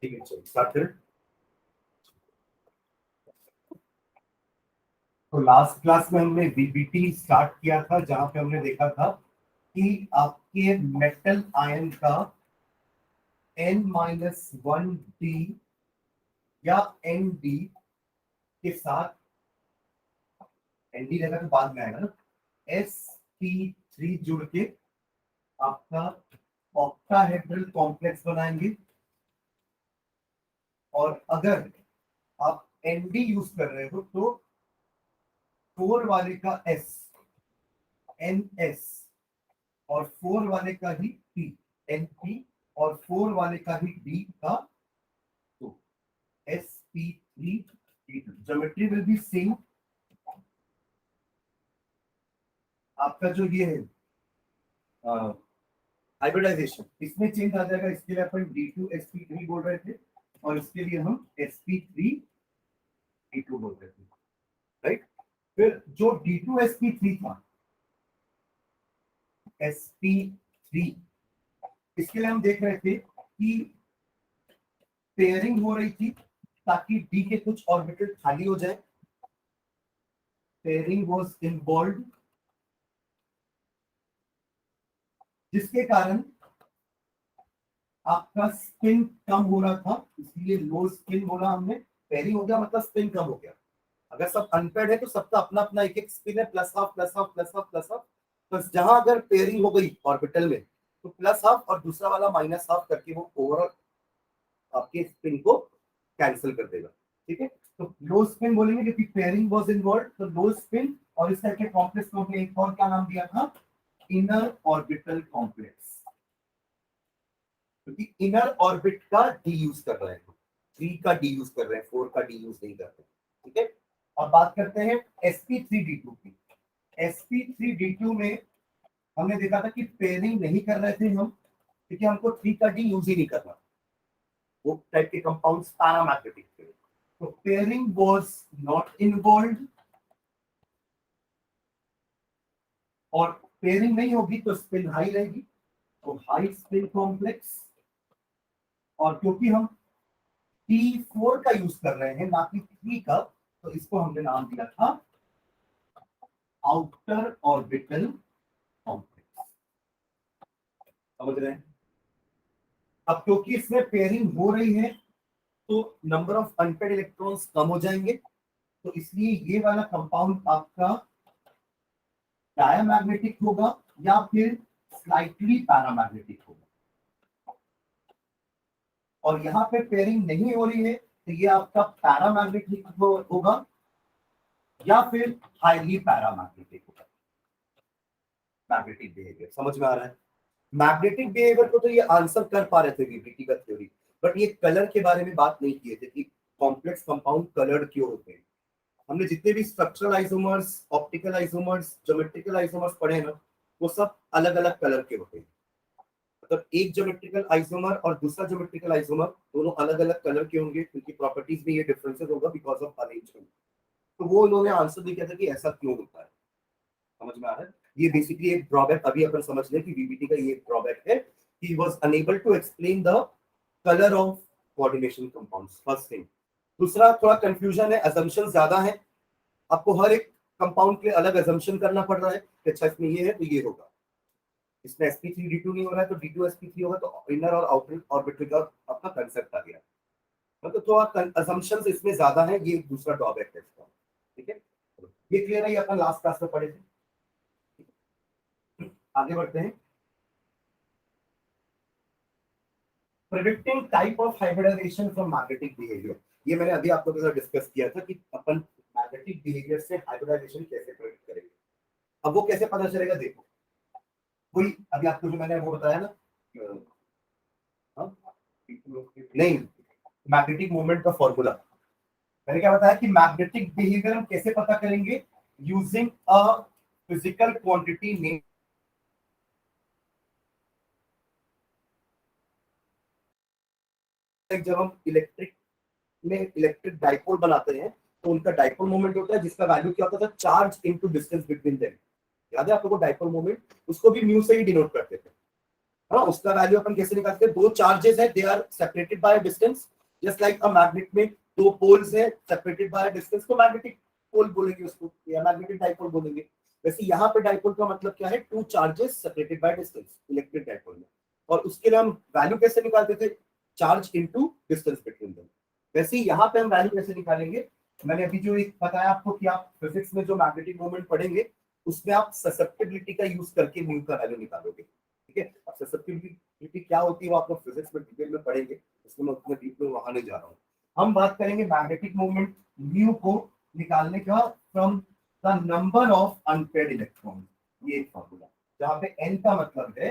ठीक है, चलिए स्टार्ट करें। तो लास्ट क्लास में हमने बीबीटी स्टार्ट किया था, जहां पे हमने देखा था कि आपके मेटल आयन का N-1D या ND के साथ, ND रहेगा तो बाद में आएगा ना, sp3 जुड़ के आपका ऑक्टाहेड्रल कॉम्प्लेक्स बनाएंगे। और अगर आप ND यूज कर रहे हो तो 4 वाले का S NS और 4 वाले का ही P NP और 4 वाले का ही D का तो sp3 geometry will be same. आपका जो ये है हाइब्रिडाइजेशन, इसमें चेंज आ जाएगा। इसके लिए अपन D2sp3 बोल रहे थे और इसके लिए हम sp3D2 बोल रहे थे, राइट। फिर जो D2sp3 था, sp3, इसके लिए हम देख रहे थे कि पेयरिंग हो रही थी ताकि D के कुछ ऑर्बिटल खाली हो जाए। पेयरिंग वाज इन्वॉल्व, जिसके कारण आपका स्पिन कम हो रहा था, इसलिए लो स्पिन बोला हमने। पेयरिंग हो गया मतलब स्पिन कम हो गया। अगर सब अनपेयर्ड है तो सबका अपना अपना एक एक स्पिन है, plus half plus half plus half plus half. तो जहां अगर पेयरिंग हो गई ऑर्बिटल में तो प्लस हाफ और दूसरा वाला माइनस हाफ करके वो ओवरऑल आपके स्पिन को कैंसिल कर देगा, ठीक है। तो लो स्पिन बोलेंगे क्योंकि पेयरिंग वाज इन्वॉल्व, तो लो स्पिन। और इस तरह के कॉम्प्लेक्स को हमने एक और क्या नाम दिया था, इनर ऑर्बिटल कॉम्प्लेक्स, क्योंकि इनर ऑर्बिट का डी यूज कर रहे हैं, 3 का डी यूज कर रहे हैं, 4 का डी यूज नहीं कर रहे, ठीक है। और बात करते हैं sp3d2 की। sp3d2 में हमने देखा था कि पेयरिंग नहीं कर रहे थे हम, क्योंकि हमको 3 का डी यूज ही नहीं करना। वो टाइप के कंपाउंड्स पैरामैग्नेटिक थे, तो पेयरिंग वाज नॉट इन्वॉल्व्ड। और पेयरिंग नहीं होगी तो स्पिन हाई रहेगी, तो हाई स्पिन कॉम्प्लेक्स। और क्योंकि हम T4 का यूज कर रहे हैं ना कि 3 का, तो इसको हमने नाम दिया था आउटर ऑर्बिटल कॉम्प्लेक्स। समझ रहे हैं? अब क्योंकि इसमें पेयरिंग हो रही है तो नंबर ऑफ अनपेयर्ड इलेक्ट्रॉन्स कम हो जाएंगे, तो इसलिए ये वाला कंपाउंड आपका डायमैग्नेटिक होगा या फिर स्लाइटली पैरामैग्नेटिक होगा। और यहाँ पे पेयरिंग नहीं हो रही है तो ये आपका पैरामैग्नेटिक होगा या फिर हाईली पैरामैग्नेटिक होगा। मैग्नेटिक बिहेवियर समझ में आ रहा है? मैग्नेटिक बिहेवियर को तो ये आंसर कर पा रहे थे बीबीटी का थ्योरी, बट ये कलर के बारे में बात नहीं किए थे कि कॉम्प्लेक्स कंपाउंड कलर्ड क्यों होते हैं। हमने जितने भी structural isomers, optical isomers, geometrical isomers पढ़े ना, वो सब अलग अलग कलर के होते हैं। मतलब एक ज्योमेट्रिकल आइसोमर और दूसरा ज्योमेट्रिकल आइसोमर दोनों अलग अलग कलर के होंगे, क्योंकि प्रॉपर्टीज में ये डिफरेंसेस होगा बिकॉज ऑफ अरेंजमेंट। तो वो उन्होंने आंसर भी किया था कि ऐसा क्यों होता है। समझ में आ रहा है? ये बेसिकली एक ड्रॉबैक अभी अपन समझ लें कि बीबीटी का ये ड्रॉबैक है कि was unable to explain the colour of coordination compounds, first thing. दूसरा थोड़ा कंफ्यूजन है, असम्पशन ज्यादा है। आपको हर एक कंपाउंड के अलग असम्पशन करना पड़ रहा है कि अच्छा इसमें ये है तो ये होगा, इसमें sp3d2 नहीं हो रहा है तो d2sp3 होगा, तो इनर और आउटर ऑर्बिटल का आपका कंसेप्ट आ गया। मतलब तो असम्पशंस इसमें ज्यादा है, ये दूसरा ड्रॉबैक है इसका, ठीक है। ये क्लियर है, ये अपन लास्ट क्लास में पढ़े थे। आगे बढ़ते हैं। Predicting type of hybridisation from magnetic behaviour, ये मैंने अभी आपको डिस्कस किया था कि अपन मैग्नेटिक बिहेवियर से हाइब्रिडाइजेशन कैसे प्रेडिक्ट करेंगे। अब वो कैसे पता चलेगा, देखो वही अभी आपको जो मैंने वो बताया ना, नहीं, मैग्नेटिक मोमेंट का फॉर्मूला मैंने क्या बताया कि मैग्नेटिक बिहेवियर हम कैसे पता करेंगे, using a physical quantity name. जब हम इलेक्ट्रिक में इलेक्ट्रिक डाइपोल बनाते हैं तो उनका डाइपोल मोमेंट होता है जिसका वैल्यू क्या होता था, charge into distance between them. याद है आप लोगों को डाइपोल मोमेंट, उसको भी म्यू से ही डिनोट करते थे। हाँ, उसका वैल्यू अपन कैसे निकालते हैं, दो चार्जेस है, they are separated by distance, just like a magnet में दो पोल्स है सेपरेटेड बाय डिस्टेंस, तो मैग्नेटिक पोल बोलेंगे उसको या मैग्नेटिक डाइपोल बोलेंगे। वैसे यहाँ पे डाइपोल का मतलब क्या है, two charges separated by distance, electric dipole में। और उसके लिए हम वैल्यू कैसे निकालते थे, charge into distance between them. वैसे ही यहाँ पे हम वैल्यू कैसे निकालेंगे, मैंने अभी जो एक बताया आपको कि आप फिजिक्स में जो मैग्नेटिक मोमेंट पढ़ेंगे उसमें आप ससेप्टिबिलिटी का यूज करके म्यू का वैल्यू निकालोगे। ठीक है, अब ससेप्टिबिलिटी क्या होती है वो आप लोग फिजिक्स में डिटेल में पढ़ेंगे, इसमें मैं उतना डीप में वहां नहीं जा रहा हूँ। हम बात करेंगे मैग्नेटिक मोमेंट म्यू को निकालने का from the number of unpaired electron. ये एक फॉर्मूला जहां पे n का मतलब है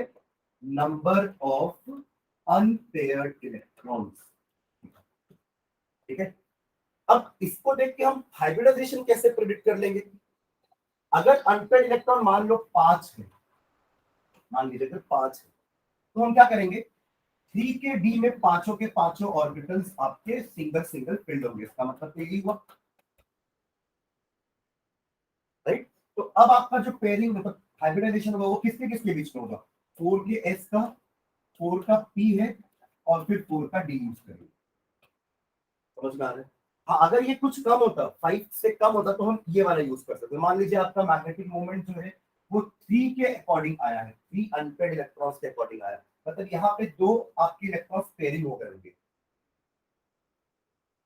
नंबर ऑफ अनपेयर्ड इलेक्ट्रॉन्स। ठीक है, अब इसको देख के हम हाइब्रिडाइजेशन कैसे प्रेडिक्ट कर लेंगे। अगर अनपेयर्ड इलेक्ट्रॉन मान लो 5 है, मान लीजिए अगर 5 है, तो हम क्या करेंगे, 3 के डी में पांचों के पांचों ऑर्बिटल्स आपके सिंगल सिंगल फिल्ड होंगे, इसका मतलब यही हुआ, राइट। तो अब आपका जो पेयरिंग मतलब हाइब्रिडाइजेशन होगा वो किसके किसके बीच में होगा, 4 के एस का, 4 का पी है और फिर 4 का डी यूज करेंगे। समझ में आ रहा है। हाँ, अगर ये कुछ कम होता, 5 से कम होता तो हम ये वाला यूज कर सकते। मान लीजिए आपका मैग्नेटिक मोमेंट जो है वो 3 के अकॉर्डिंग आया है, 3 अनपेयर्ड इलेक्ट्रॉन्स के अकॉर्डिंग आया, मतलब यहाँ पे दो आपके इलेक्ट्रॉन्स पेयरिंग हो गए होंगे,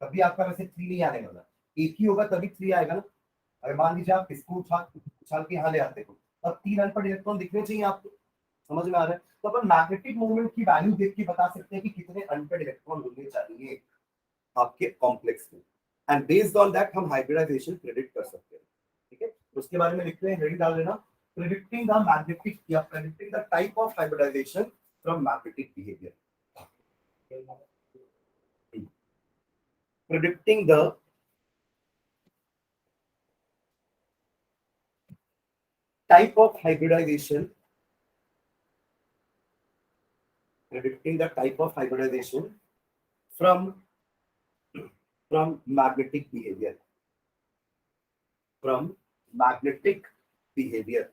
तभी आपका वैसे 3 नहीं आने वाला, एक ही होगा तभी 3 आएगा ना। अगर मान लीजिए आप इसको उछाल उछाल के यहाँ ले आते हो, तब 3 अनपेयर्ड इलेक्ट्रॉन दिखने चाहिए आपको। समझ में आ रहा है। तो अपन मैग्नेटिक मोमेंट की वैल्यू देख के बता सकते हैं कि कितने अनपेयर्ड इलेक्ट्रॉन होने चाहिए आपके कॉम्प्लेक्स में, एंड बेस्ड ऑन दैट हम हाइब्रिडाइजेशन प्रेडिक्ट कर सकते हैं। ठीक है, उसके बारे में लिखते हैं, रेडी डाल देना, प्रेडिक्टिंग द मैग्नेटिक या predicting the type of hybridisation from magnetic behaviour, predicting the type of hybridization, predicting the type of hybridization from magnetic behavior, from magnetic behavior।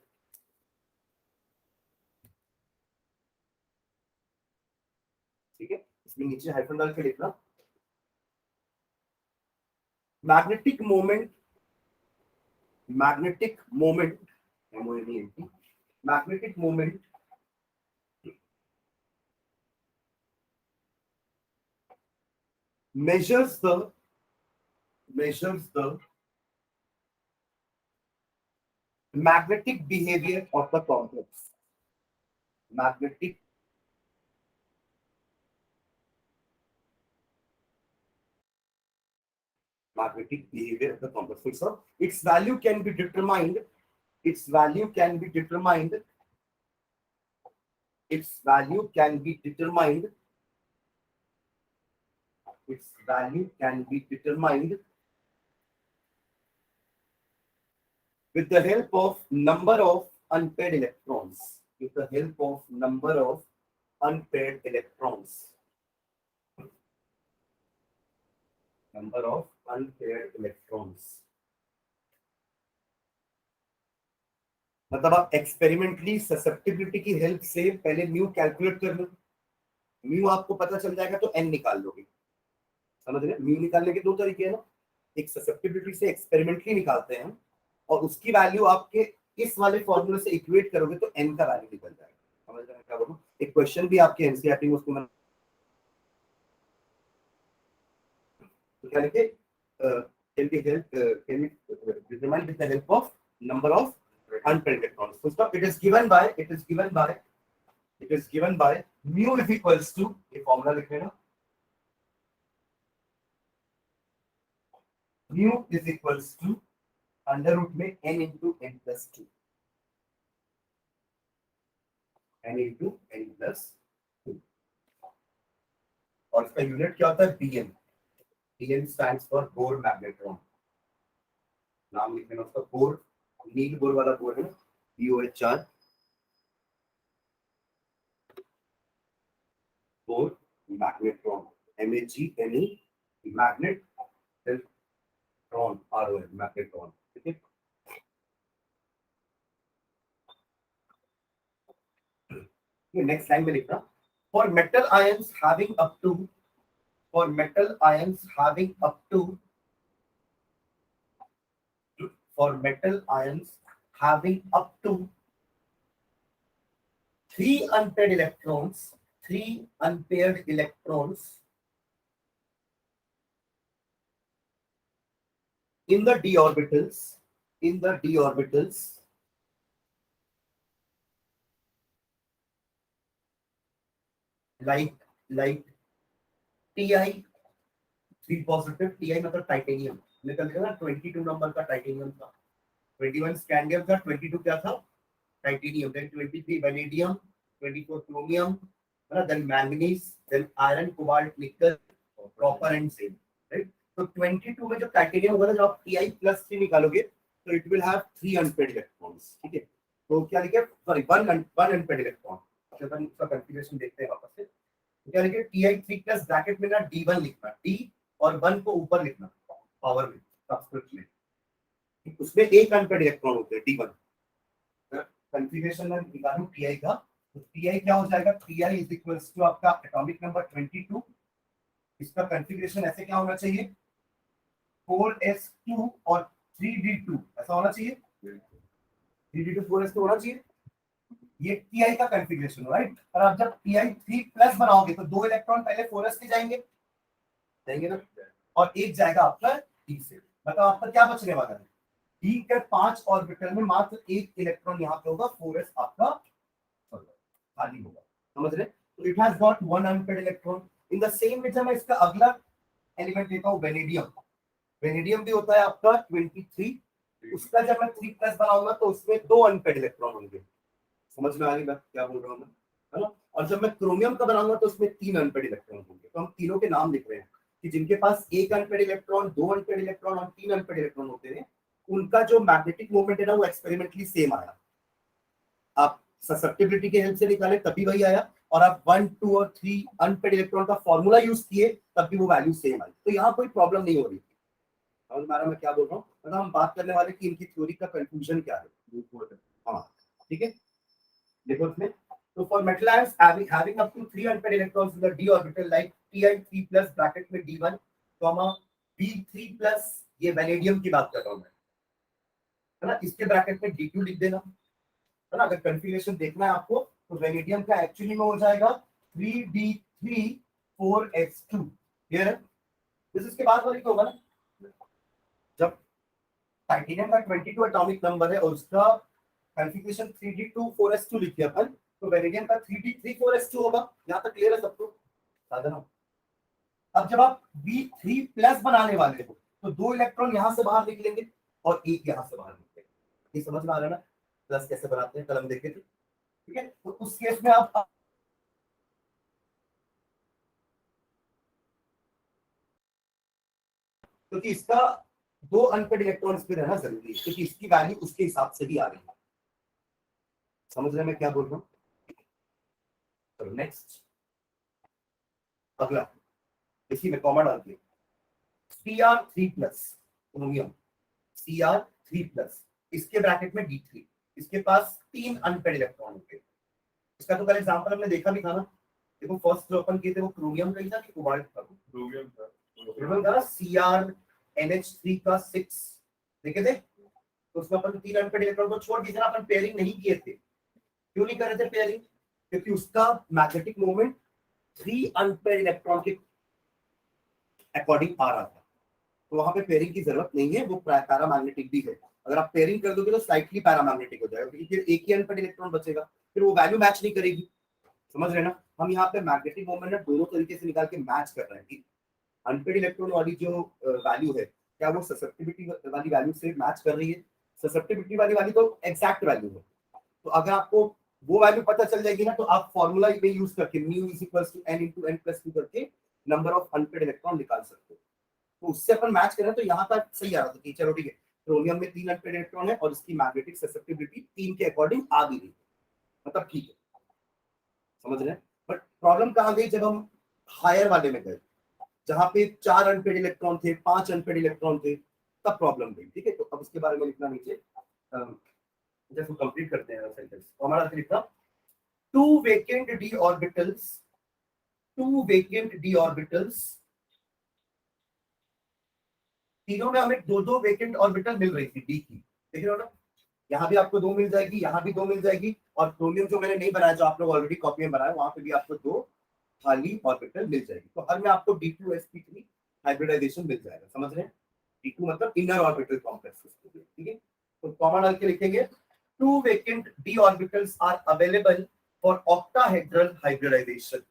ठीक है, इसमें नीचे हाइफन डाल के लिखना, magnetic moment, magnetic moment, magnetic moment measures the magnetic behavior of the complex, magnetic behavior of the complex. So its value can be determined, its value can be determined, its value can be determined, its value can be determined with the help of number of unpaired electrons, with the help of number of unpaired electrons, number of unpaired electrons। मतलब आप experimentally susceptibility की help से पहले mu calculate कर लो, mu आपको पता चल जाएगा तो एन निकाल लोगे। समझ रहे, म्यू निकालने के दो तरीके हैं ना, एक ससेप्टिबिलिटी से एक्सपेरिमेंटली निकालते हैं और उसकी वैल्यू आपके इस वाले फॉर्मूले से इक्वेट करोगे तो एन का वैल्यू निकल जाएगा। समझ रहे हैं क्या बोलूं, एक क्वेश्चन भी आपके एनसीईआरटी में उसको मैं तो क्या लिखे, can be help can be determined with the help of number of unpaired electrons। So stop, it is given by mu is equals to, ये फॉर्मूला लिख लेना, mu is equals to under root में n into n plus 2, n into n plus 2, और इसका unit क्या होता है, bn, bn stands for Bohr magnetron, नाम लिख लेना उसका, बोर, नील बोर वाला बोर है ना, BOH4, Bohr magnetron, MAGNE, magnet magnetron, RON magnetron, ठीक है। नेक्स्ट लाइन में लिखना, for metal ions having up to, for metal ions having up to, for metal ions having up to 3 unpaired electrons, 3 unpaired electrons in the d orbitals, in the d orbitals, like Ti 3 positive, Ti मतलब titanium निकल गया ना, 22 number का titanium था, 21 scandium था, 22 क्या था, titanium, then 23 vanadium, 24 chromium, है ना, then manganese, then iron, cobalt, निकल, कॉपर एंड जिंक, राइट। तो 22 में जो टाइटेनियम होगा ना, जब आप Ti+3 निकालोगे तो it will have 3 unpaired electrons, ठीक है। तो क्या लिखे, सॉरी, वन अनपेड इलेक्ट्रॉन, अपन इसका कन्फिगरेशन देखते हैं वापस से। तो क्या लिखे, Ti3+ ब्रैकेट में ना D1 लिखना, D और 1 को ऊपर लिखना पावर में, सब्सक्रिप्ट में, उसमें एक अनपेड इलेक्ट्रॉन होते हैं D1। कन्फिगरेशन में निकालूं Ti का, तो Ti क्या हो जाएगा, Ti इज इक्वल्स टू आपका एटॉमिक नंबर 22, इसका कन्फिगरेशन ऐसे क्या होना चाहिए, 4s2 और 3d2, ऐसा होना चाहिए, 3d2 4s2 होना चाहिए, ये Ti का कन्फिगरेशन, राइट। और आप जब Ti3+ बनाओगे तो 2 इलेक्ट्रॉन पहले 4s के जाएंगे ना, और एक जाएगा आपका D से। बताओ आपका क्या बचने वाला है, D के 5 ऑर्बिटल में मात्र एक इलेक्ट्रॉन यहाँ पे होगा, 4s आपका खाली होगा, समझ रहे। तो it has got 1 unpaired electron. In the same way मैं इसका अगला एलिमेंट लेता हूँ, वेनेडियम। वेनेडियम भी होता है आपका 23, उसका जब मैं 3+ बनाऊंगा तो उसमें 2 अनपेड इलेक्ट्रॉन होंगे, समझ में आ रही बात क्या बोल रहा हूँ मैं, है ना। और जब मैं क्रोमियम का बनाऊंगा तो उसमें 3 अनपेड इलेक्ट्रॉन होंगे। तो हम तीनों के नाम लिख रहे हैं कि जिनके पास एक अनपेड इलेक्ट्रॉन, 2 अनपेड इलेक्ट्रॉन और 3 अनपेड इलेक्ट्रॉन होते हैं, उनका जो मैग्नेटिक मोमेंट है ना, वो एक्सपेरिमेंटली सेम आया। आप ससेप्टिबिलिटी के हेल्प से निकाले तब भी वही आया, और आप 1, 2 और 3 अनपेड इलेक्ट्रॉन का फॉर्मूला यूज किए तब भी वो वैल्यू सेम आई। तो यहाँ कोई प्रॉब्लम नहीं हो रही। समझ में आ रहा मैं क्या बोल रहा हूँ, मतलब हम बात करने वाले कि इनकी थ्योरी का कंक्लूजन क्या है। हाँ ठीक है, देखो इसमें, तो for metal ions having up to 3 unpaired electrons in the d orbital like Ti3+ bracket में D1, B3+, ये वेनेडियम की बात कर रहा हूँ मैं, है ना, इसके ब्रैकेट में D2 लिख देना, है ना। अगर कन्फिगरेशन देखना है आपको तो वेनेडियम का एक्चुअली में हो जाएगा 3d3 4s2, क्लियर है। इसके बाद वाली क्या होगा ना, जब टाइटेनियम का 22 एटॉमिक नंबर है और उसका कॉन्फ़िगरेशन 3d2 4s2 लिखिए अपन, तो वेनेडियम का 3d3 4s2 होगा। यहाँ तक क्लियर है सबको, साधन। अब जब आप B3+ बनाने वाले हो तो 2 इलेक्ट्रॉन यहाँ से बाहर निकलेंगे और एक यहाँ से बाहर निकलेंगे। ये समझ में आ रहा है ना, प्लस कैसे बनाते हैं, कलम देखे थे, ठीक है। तो उस केस में आप क्योंकि इसका 2 अनपेड इलेक्ट्रॉन इसमें रहना जरूरी है, क्योंकि इसकी वैल्यू उसके हिसाब से भी आ रही है। समझ रहे हैं मैं क्या बोल रहा हूँ। चलो नेक्स्ट, अगला इसी में कॉमन डाल दिया, Cr3+, क्रोमियम, Cr3+, इसके ब्रैकेट में D3, इसके पास 3 अनपेड इलेक्ट्रॉन होंगे। इसका तो कल एग्जांपल हमने देखा भी था ना, देखो फर्स्ट जो अपन किए थे वो क्रोमियम का ही था कि कोबाल्ट का, क्रोमियम था, CrNH3 का 6 देखे थे। तो उसमें अपन 3 अनपेड इलेक्ट्रॉन को छोड़ दिया, अपन पेयरिंग नहीं किए थे। क्यों नहीं कर रहे थे पेयरिंग, क्योंकि उसका मैग्नेटिक मोमेंट 3 अनपेड इलेक्ट्रॉन के अकॉर्डिंग आ रहा था, तो वहां पे पेयरिंग की जरूरत नहीं है, वो पैरामैग्नेटिक भी है। अगर आप पेयरिंग कर दोगे तो स्लाइटली पैरामैग्नेटिक हो जाएगा, क्योंकि फिर एक ही अनपेड इलेक्ट्रॉन बचेगा, फिर वो वैल्यू मैच नहीं करेगी। समझ रहे ना, हम यहाँ पे मैग्नेटिक मोमेंट दोनों तरीके से निकाल के मैच कर रहे हैं कि अनपेड इलेक्ट्रॉन वाली जो वैल्यू है, क्या वो ससेप्टिबिलिटी वाली वैल्यू से मैच कर रही है। ससेप्टिबिलिटी वाली तो एग्जैक्ट वैल्यू है। तो अगर आपको वो वैल्यू पता चल जाएगी ना, तो आप फॉर्मूला में यूज करके μ = n × n+2 करके नंबर ऑफ अनपेड इलेक्ट्रॉन निकाल सकते हो। तो उससे अपन मैच करें तो यहाँ तक सही आ रहा था कि चलो ठीक है, क्रोमियम में 3 अनपेड इलेक्ट्रॉन है और इसकी मैग्नेटिक ससेप्टिबिलिटी 3 के अकॉर्डिंग आ भी रही, मतलब ठीक है, समझ रहे हैं। बट प्रॉब्लम कहाँ गई, जब हम हायर वाले में गए, जहां पे 4 अनपेड इलेक्ट्रॉन थे, 5 अनपेड इलेक्ट्रॉन थे, तब प्रॉब्लम गई, ठीक है। तो अब उसके बारे में लिखना नीचे, जैसे कंप्लीट करते हैं सेंटेंस। तो हमारा लिखना two vacant d orbitals, two vacant d orbitals, तीनों में हमें दो दो वेकेंट ऑर्बिटल मिल रही थी डी की, देख रहे हो ना, यहाँ भी आपको दो मिल जाएगी, यहाँ भी दो मिल जाएगी, और क्रोमियम जो मैंने नहीं बनाया, जो आप लोग ऑलरेडी कॉपी में बनाया, वहां पे भी आपको दो खाली ऑर्बिटल मिल जाएगी। तो हर में आपको D2sp3 हाइब्रिडाइजेशन मिल जाएगा, समझ रहे हैं। D2 मतलब इनर ऑर्बिटल कॉम्प्लेक्स, ठीक है। तो कॉमन डाल के लिखेंगे two vacant d orbitals are available for octahedral hybridisation,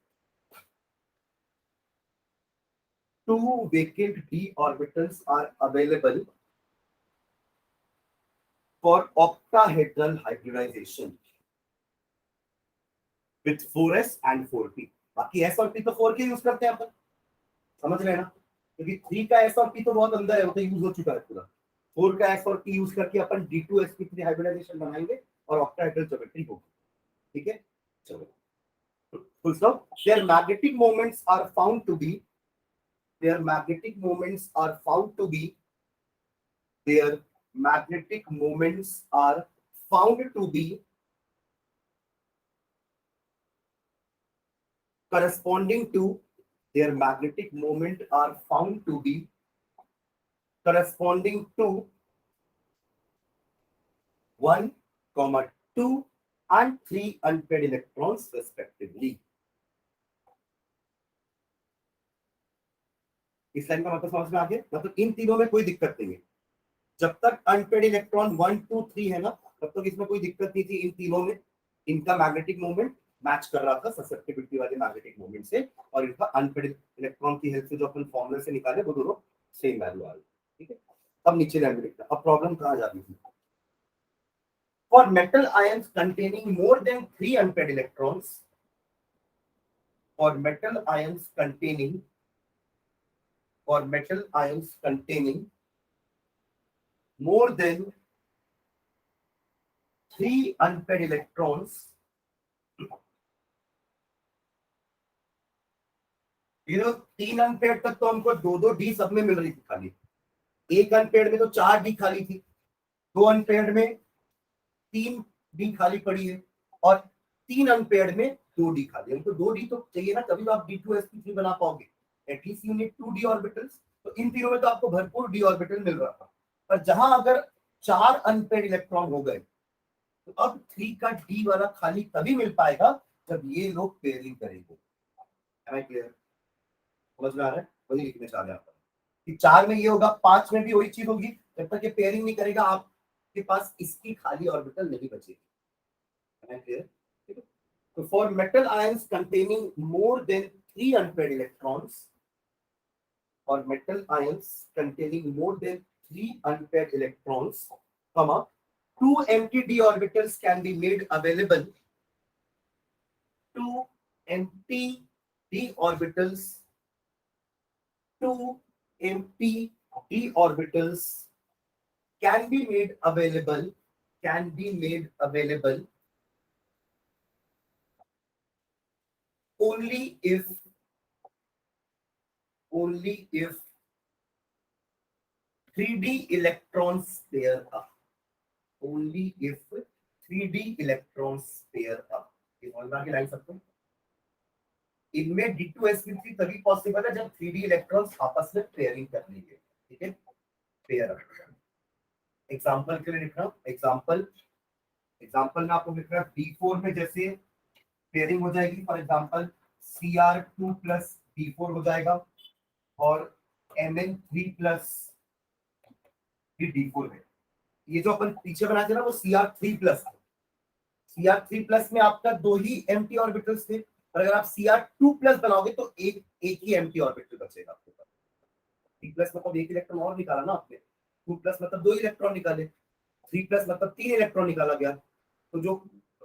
two vacant d orbitals are available for octahedral hybridization with 4s and 4p। बाकी s और p तो 4 के यूज करते हैं अपन, समझ रहे हैं ना, क्योंकि 3 का s और p तो बहुत अंदर है, वो तो यूज हो चुका है पूरा। 4 का s और p यूज करके अपन D2sp3 हाइब्रिडाइजेशन बनाएंगे और ऑक्टाहेड्रल ज्योमेट्री होगी, ठीक है। चलो full stop. Their magnetic moments are found to be, their magnetic moments are found to be, their magnetic moments are found to be corresponding to, their magnetic moment are found to be corresponding to 1, 2 and 3 unpaired electrons respectively। इस line का मतलब समझ में आ गया, मतलब इन तीनों में कोई दिक्कत नहीं है, जब तक अनपेड इलेक्ट्रॉन 1, 2, 3 है ना, तब तक इसमें कोई दिक्कत नहीं थी। इन तीनों में इनका मैग्नेटिक मोमेंट मैच कर रहा था ससेप्टिबिलिटी वाले मैग्नेटिक मोमेंट से, और इनका अनपेड इलेक्ट्रॉन की हेल्प से जो अपन फॉर्मूले से निकाले वो दोनों सेम वैल्यू आ रही, ठीक है। अब नीचे लाइन में लिखना, अब प्रॉब्लम कहां जा रही थी। For metal ions containing more than 3 unpaired electrons, और मेटल आयंस कंटेनिंग, और metal ions containing more than 3 unpaired electrons, you know 3 unpaired तक तो हमको दो दो डी सब में मिल रही थी खाली, एक अनपेड में तो 4 डी खाली थी, 2 अनपेड में 3 डी खाली पड़ी है, और 3 अनपेड में 2 डी खाली। हमको 2 डी तो चाहिए ना, तभी तो आप D2sp3 बना पाओगे, at least you need 2 D orbitals. तो इन तीनों में तो आपको भरपूर डी ऑर्बिटल मिल रहा था, पर जहां अगर 4 अनपेड इलेक्ट्रॉन हो गए, तो अब 3 का डी वाला खाली तभी मिल पाएगा जब ये लोग पेयरिंग करेंगे। क्लियर, समझ में आ रहा है, वही लिखने चाह रहे हैं आप कि 4 में ये होगा, 5 में भी वही चीज होगी, जब तक ये पेयरिंग नहीं करेगा आपके पास इसकी खाली ऑर्बिटल नहीं बचेगी। क्लियर, तो for metal ions containing more than 3 unpaired electrons, और metal ions containing more than 3 unpaired electrons, comma 2 empty d orbitals can be made available, 2 empty d orbitals, 2 empty d orbitals can be made available, can be made available only if 3d electrons pair up, only if 3d electrons pair up। ये समझ में line सकते हैं, इनमें D2sp3 तभी possible है जब 3d electrons आपस में पेयरिंग कर लेंगे, ठीक है, पेयर अप। एग्जांपल के लिए लिख रहा हूं, एग्जांपल में आपको लिख रहा है D4 में जैसे पेयरिंग हो जाएगी, for example Cr2 plus D4 हो जाएगा, और Mn3 प्लस D4 है। ये जो अपन पीछे बनाए थे ना वो Cr3 प्लस है, Cr3 प्लस में आपका 2 ही एम्प्टी ऑर्बिटल्स थे, और अगर आप Cr2 प्लस बनाओगे तो एक ही एम्प्टी ऑर्बिटल बचेगा आपके पास। 3 प्लस मतलब एक इलेक्ट्रॉन और निकाला ना आपने, 2 प्लस मतलब 2 इलेक्ट्रॉन निकाले, 3 प्लस मतलब 3 इलेक्ट्रॉन निकाला गया। तो जो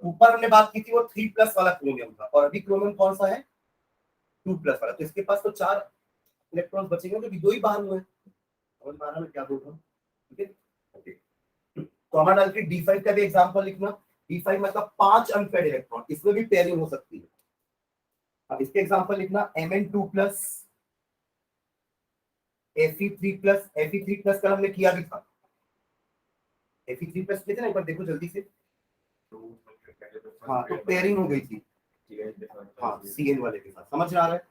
ऊपर हमने बात की थी वो 3 प्लस वाला क्रोमियम था, और अभी क्रोमियम कौन सा है, 2 प्लस वाला, तो इसके पास तो 4 इलेक्ट्रॉन बचेंगे, क्योंकि 2 ही बाहर हुए। समझ में आ रहा है मैं क्या बोल रहा हूँ, ठीक है। ओके, तो हमारा डाल के D5 का भी एग्जांपल लिखना। D5 मतलब 5 अनपेड इलेक्ट्रॉन, इसमें भी पेयरिंग हो सकती है। अब इसके एग्जांपल लिखना Mn2 प्लस Fe3+ का हमने किया भी था, Fe3+ किए थे ना, एक बार देखो जल्दी से। हाँ, तो पेयरिंग हो गई थी, हाँ CN वाले के साथ, समझ आ रहा है?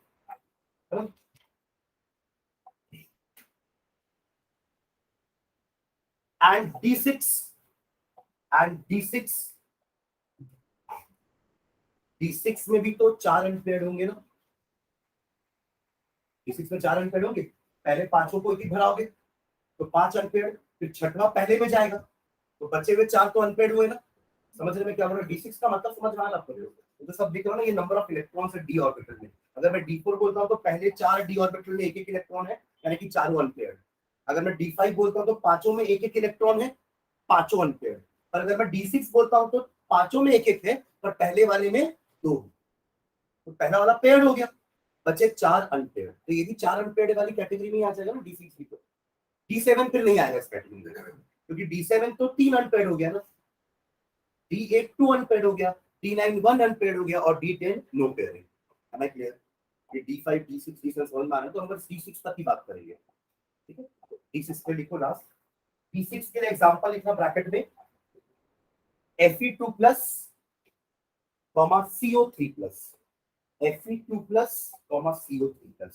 एंड D6 D6 में भी तो 4 अनपेयर्ड होंगे ना, D6 में 4 अनपेयर्ड होंगे, पहले पांचों को एक ही भराओगे तो 5 अनपेयर्ड, फिर छठवां पहले में जाएगा तो बचे हुए 4 तो अनपेयर्ड हुए ना। समझ रहे में क्या बोल रहा है? D6 का मतलब समझ में आ रहा है आपको? तो सब दिख रहा है ना, ये नंबर ऑफ इलेक्ट्रॉन्स है डी ऑर्बिटल में। अगर मैं D4 बोलता हूँ तो पहले 4 डी ऑर्बिटल में एक एक इलेक्ट्रॉन है, यानी कि चारों अनपेयर्ड। अगर मैं D5 बोलता हूँ तो पांचों में एक एक इलेक्ट्रॉन है, पांचों अनपेयर्ड। और अगर मैं D6 बोलता हूँ तो पांचों में एक एक है, पर पहले वाले में 2, तो पहला वाला पेयर्ड हो गया, बचे 4 अनपेयर्ड। तो ये भी 4 अनपेयर्ड वाली कैटेगरी में आ जाएगा ना D6 भी। तो D7 फिर नहीं आएगा इस कैटेगरी में, क्योंकि D7 तो 3 अनपेयर्ड हो गया ना, D8 2 अनपेयर्ड हो गया, D9 1 अनपेयर्ड हो गया, और D10 नो पेयरिंग। है ना क्लियर? ये D5 D6 D7 समझ में आ रहा है, तो हम बस D6 तक की बात करेंगे, ठीक है? D6 पे लिखो लास्ट। D6 के लिए एग्जांपल लिखना ब्रैकेट में, Fe2+ CO3+, Fe2+ CO3+,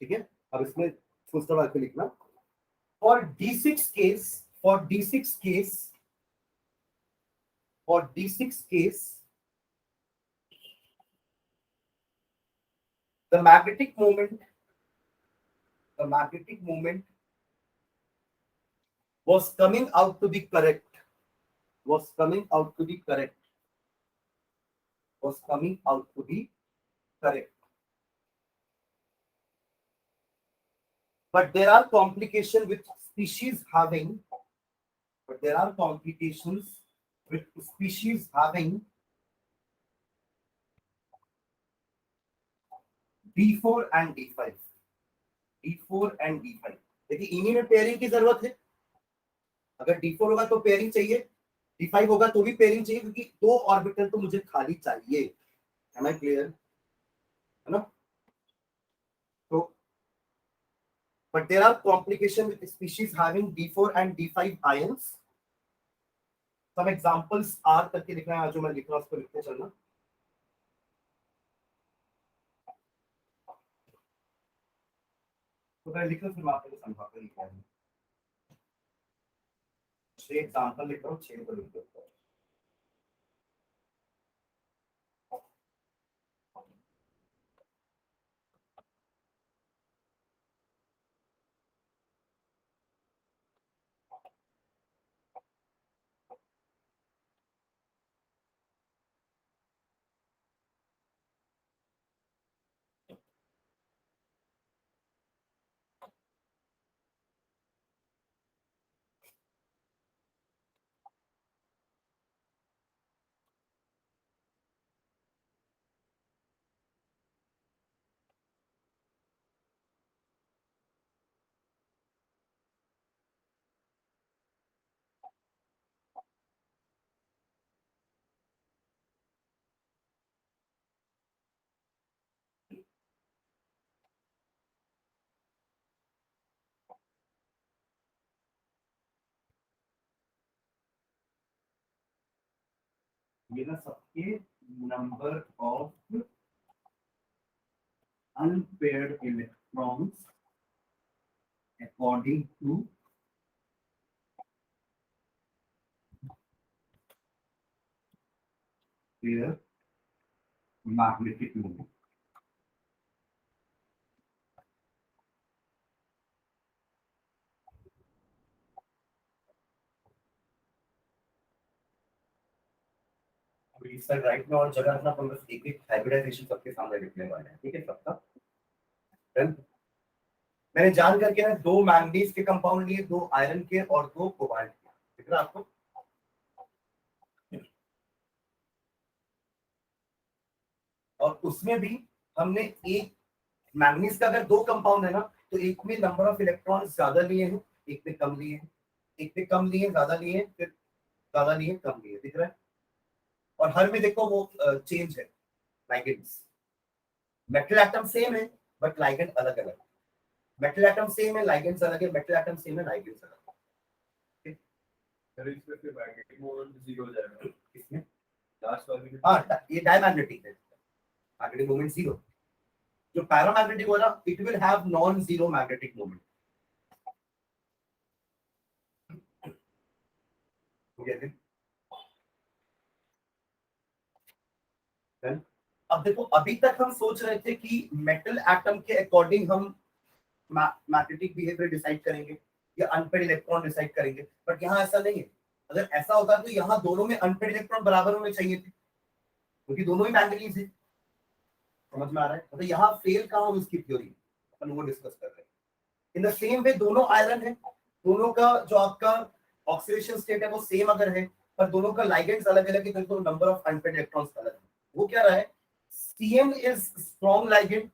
ठीक है? अब इसमें फुल स्टॉप लिखना। For D6 case, for D6 case, for D6 case, the magnetic moment was coming out to be correct, was coming out to be correct, was coming out to be correct. But there are complications with species having, but there are complications with species having D4 and D5, D4 and D5। देखिए इन्हीं में pairing की जरूरत है। अगर D4 होगा तो pairing चाहिए, D5 होगा तो भी पेयरिंग चाहिए, क्योंकि 2 ऑर्बिटल तो मुझे खाली चाहिए। Am I clear? है ना? तो but there are complications with species having D4 and D5 ions. Some examples are करके लिखना है, जो मैं लिख रहा हूं उसको लिखते चलना। तो मैं लिख रहा हूं, फिर आपको समझा कर लिखा है। 6 एग्जांपल लिख रहा हूं, 6 को लिख दो। ये ना सबके number of unpaired electrons according to their magnetic moment। इस साइड राइट में और जगह रखना, तो बस एक एक हाइब्रिडाइजेशन सबके सामने लिखने वाले हैं, ठीक है सबका। मैंने जान करके ना 2 मैंगनीज के कंपाउंड लिए, 2 आयरन के और 2 कोबाल्ट के, दिख रहा आपको? और उसमें भी हमने एक मैंगनीज का अगर 2 कंपाउंड है ना, तो एक में नंबर ऑफ इलेक्ट्रॉन ज्यादा लिए हैं, एक में कम लिए हैं, एक में कम लिए, ज्यादा लिए, फिर ज्यादा लिए, कम लिए, दिख रहा है? और हर में देखो वो चेंज है, मैंगनीज मेटल एटम सेम है बट लाइगेंड अलग अलग, मेटल एटम सेम है लाइगेंड्स अलग है, मेटल एटम सेम है लाइगेंड्स अलग है। सर इसमें फिर मैग्नेटिक मोमेंट जीरो हो जाएगा इसमें लास्ट वाले हाँ ये डायमैग्नेटिक है, मैग्नेटिक मोमेंट जीरो। जो पैरामैग्नेटिक हो ना it will have non zero magnetic moment. अब देखो अभी तक हम सोच रहे थे कि मेटल एटम के अकॉर्डिंग हम मैग्नेटिक बिहेवियर डिसाइड करेंगे या अनपेड इलेक्ट्रॉन डिसाइड करेंगे, बट यहाँ ऐसा नहीं है। अगर ऐसा होता तो यहाँ दोनों में अनपेड इलेक्ट्रॉन बराबर होने चाहिए थे क्योंकि दोनों ही मैंगनीज है। समझ में आ रहा है? मतलब यहाँ फेल कहाँ हुई इसकी थ्योरी, अपन वो डिस्कस कर रहे हैं। इन द सेम वे दोनों आयरन है, दोनों का जो आपका ऑक्सीडेशन स्टेट है वो सेम अगर है पर दोनों का लाइगेंड्स अलग अलग है तो नंबर ऑफ अनपेड इलेक्ट्रॉन्स अलग है। वो क्या रहा है, CN is strong ligand,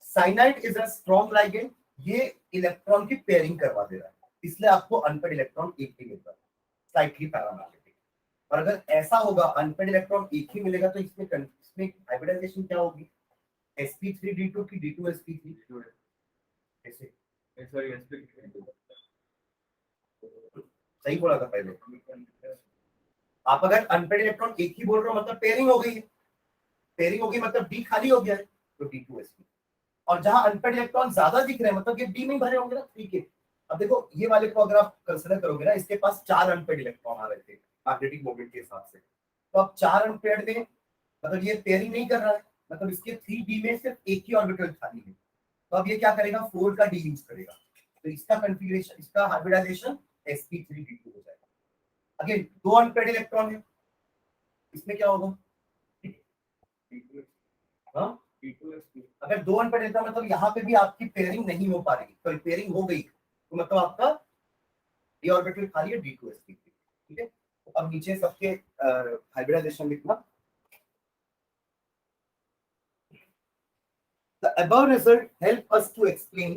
cyanide is a strong ligand, ये इलेक्ट्रॉन की पेयरिंग करवा दे रहा है इसलिए आपको अनपेड इलेक्ट्रॉन एक ही मिलता है, स्लाइटली पैरामैग्नेटिक। और अगर ऐसा होगा अनपेड इलेक्ट्रॉन एक ही मिलेगा तो इसमें हाइब्रिडाइजेशन क्या होगी, sp3d2 की d2sp3 ऐसे। सही बोला था पहले। आप अगर अनपेड इलेक्ट्रॉन एक ही बोल रहे हो मतलब पेयरिंग हो गई है, पेयरिंग हो गई मतलब डी खाली हो गया है तो d2sp। और जहां अनपेड इलेक्ट्रॉन ज्यादा दिख रहे हैं मतलब ये डी में भरे होंगे ना 3 के। अब देखो ये वाले को अगर आप कंसीडर करोगे ना इसके पास 4 अनपेड इलेक्ट्रॉन आ रहे थे मैग्नेटिक मोमेंट के हिसाब से, तो अब 4 अनपेड में मतलब ये पेयरिंग नहीं कर रहा है मतलब इसके 3d में सिर्फ एक ही ऑर्बिटल खाली है, तो अब ये क्या करेगा 4 का डी यूज करेगा तो इसका कॉन्फ़िगरेशन इसका हाइब्रिडाइजेशन sp3d2 हो जाएगा। अगेन 2 अनपेड इलेक्ट्रॉन है इसमें क्या होगा, हाँ अगर 2 अनपेड इलेक्ट्रॉन मतलब यहाँ पे भी आपकी पेयरिंग नहीं हो पा रही, तो पेयरिंग हो गई तो मतलब आपका डी ऑर्बिटल खाली है d2sp3। ठीक है तो अब नीचे सबके हाइब्रिडाइजेशन लिखना। The above result help us to explain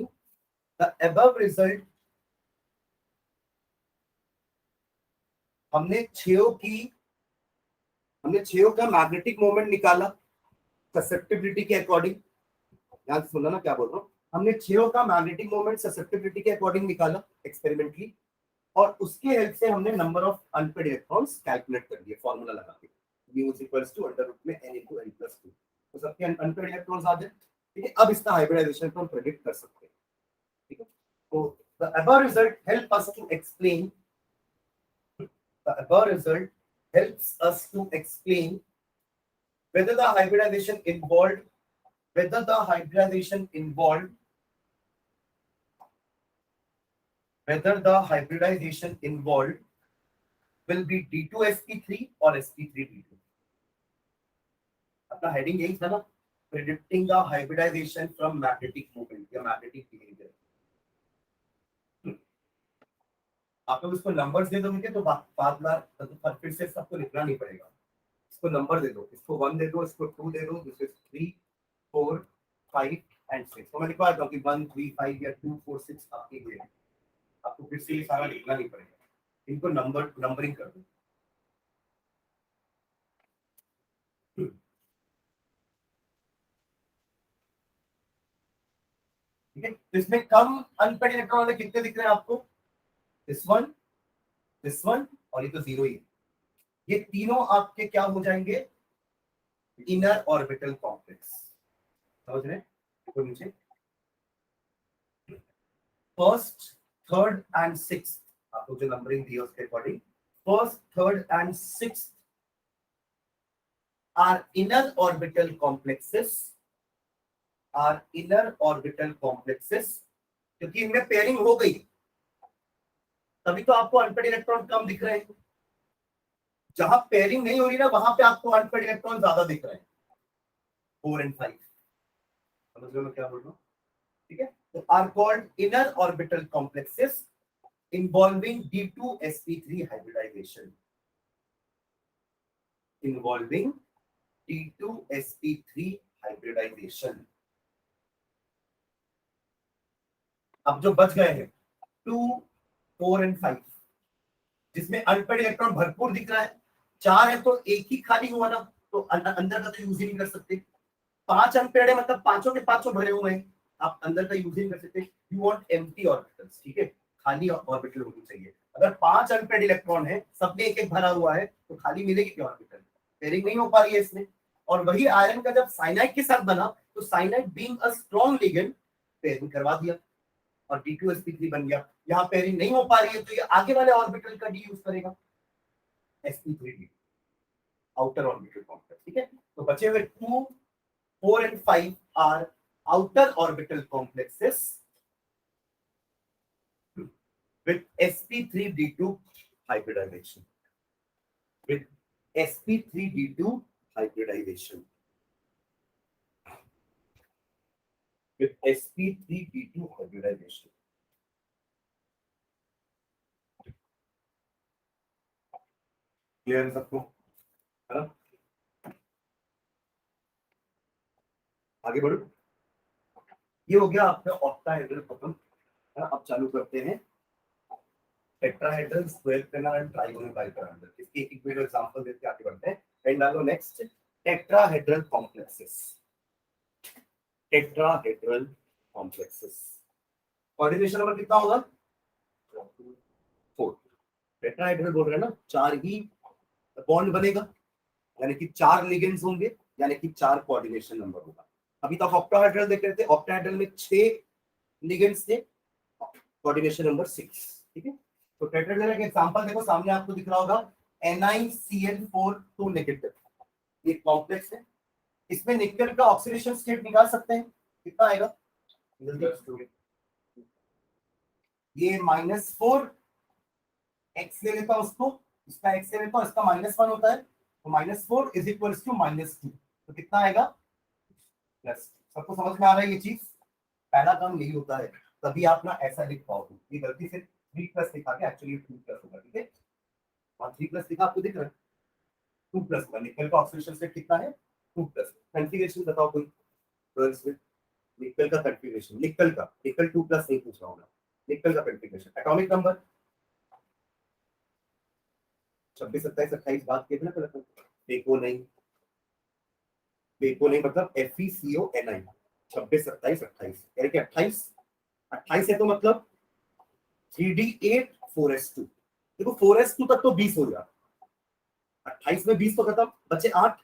the above result। हमने छेओ का मैग्नेटिक मोमेंट निकाला ससेप्टिबिलिटी के अकॉर्डिंग, ध्यान से सुनना ना क्या बोल रहा हूँ। हमने छेओ का मैग्नेटिक मोमेंट ससेप्टिबिलिटी के अकॉर्डिंग निकाला एक्सपेरिमेंटली और उसके हेल्प से हमने number of unpaired electrons calculate कर दिए फॉर्मूला लगा के mu = √में n × n + 2। तो सबके अनपेड इलेक्ट्रॉन्स आ गए। ठीक है अब इसका हाइब्रिडाइजेशन को हम प्रेडिक्ट कर सकते हैं। ठीक है तो the above result help us to explain the above result helps us to explain whether the hybridization involved whether the hybridization involved whether the hybridization involved will be d2sp3 or sp3d2। अपना heading यही था ना, predicting the hybridization from magnetic moment या magnetic behavior। आप लोग इसको numbers they दोगे तो बार बार फिर से सबको लिखना नहीं पड़ेगा, इसको नंबर दे दो, इसको 1 दे दो, इसको 2 दे दो, दिस इज 3 4 5 एंड 6। तो मैं लिखवा देता हूं कि 1 3 5 या 2 4 6 आपके लिए, आपको फिर से ये सारा लिखना नहीं पड़ेगा, इनको नंबरिंग कर दो। ठीक है तो इसमें कम अनपेड इलेक्ट्रॉन वाले कितने दिख रहे हैं आपको, दिस वन और ये तो जीरो ही है। ये तीनों आपके क्या हो जाएंगे, इनर ऑर्बिटल कॉम्प्लेक्स। समझ रहे हैं, देखो नीचे फर्स्ट थर्ड एंड सिक्स्थ आपको जो नंबरिंग दी है उसके according first third and sixth are inner orbital complexes क्योंकि इनमें पेयरिंग हो गई तभी तो आपको अनपेड इलेक्ट्रॉन कम दिख रहे हैं। जहां पेयरिंग नहीं हो रही ना वहां पे आपको अनपेड इलेक्ट्रॉन ज्यादा दिख रहे हैं 4 और 5। समझ रहे हो क्या बोल रहा हूं? ठीक है तो are called inner orbital complexes involving d2sp3 hybridization involving d2sp3 hybridization। अब जो बच गए हैं 2 4 और 5 जिसमें अनपेड इलेक्ट्रॉन भरपूर दिख रहा है, 4 है तो एक ही खाली हुआ ना तो अंदर का तो यूज ही नहीं कर सकते, 5 अनपेयर्ड है मतलब पांचों के पांचों भरे हुए हैं, आप अंदर का यूजिंग कर सकते हैं। यू वांट एम्प्टी ऑर्बिटल्स, ठीक है, खाली ऑर्बिटल होनी चाहिए। अगर 5 अनपेयर्ड इलेक्ट्रॉन है, सब में एक एक भरा हुआ है, तो खाली मिलेगी क्या ऑर्बिटल? पेयरिंग नहीं हो पा रही है इसमें। और वही आयरन का जब साइनाइड के साथ बना, तो cyanide being a strong ligand pairing करवा दिया और D2sp3 बन गया। यहाँ पेयरिंग नहीं हो पा रही है, तो ये आगे वाले ऑर्बिटल का डी यूज करेगा, sp3d, आउटर ऑर्बिटल कॉम्प्लेक्स, ठीक है। तो बचे हुए 2, 4 and 5 are outer orbital complexes with sp3d2 hybridization. With sp3d2 hybridization. With sp3d2 hybridization. Clear है सबको? है ना? आगे बढ़ो। ये हो गया आपका ऑक्टाहेड्रल खत्म, है ना? अब चालू करते हैं tetrahedral, square planar and trigonal biplanar. इसके एक वीडियो एग्जांपल देके आगे बढ़ते हैं। एंड डालो next tetrahedral complexes. Tetrahedral complexes coordination number कितना होगा? 4। टेट्राहेड्रल बोल रहे हैं ना, 4 ही बॉन्ड बनेगा, यानी कि 4 लिगेंड्स होंगे, यानी कि 4 कोऑर्डिनेशन नंबर होगा। अभी तक ऑक्टाहेड्रल देख रहे थे, ऑक्टाहेड्रल में 6 लिगेंड्स थे, कोऑर्डिनेशन नंबर 6, ठीक है। तो टेट्राहेड्रल का एग्जांपल देखो, सामने आपको दिख रहा होगा NiCl4 2 नेगेटिव, ये कॉम्प्लेक्स है। इसमें निकल का ऑक्सीडेशन स्टेट निकाल सकते हैं, कितना आएगा? ये -4 x ले लेता हूं उसको, इसका x ले लेता हूं, इसका -1 होता है, तो -4 इज इक्वल्स टू -2, तो कितना आएगा? प्लस। सबको समझ में आ रहा है ये चीज? पहला काम यही होता है, तभी आप ना ऐसा लिख पाओगे। ये गलती से 3+ लिखा के एक्चुअली 2+ होगा, ठीक है। और 3+ लिखा आपको दिख रहा है, 2+ होगा। निकल का ऑक्सीडेशन स्टेट कितना है? 2+। कॉन्फ़िगरेशन बताओ कोई गर्ल्स में, निकल का कॉन्फ़िगरेशन, निकल 2+ नहीं पूछ रहा हूं मैं, निकल का कॉन्फ़िगरेशन। एटॉमिक नंबर 26, 27, 28 बात किए थे ना पहले। बेको नहीं, बेको नहीं मतलब FeCO9, 26, 27, 28, यानी कि 28 है, तो मतलब 3d8 4s2। देखो 4s2 तक तो 20 हो गया, 28 में 20 तो खत्म, बचे 8,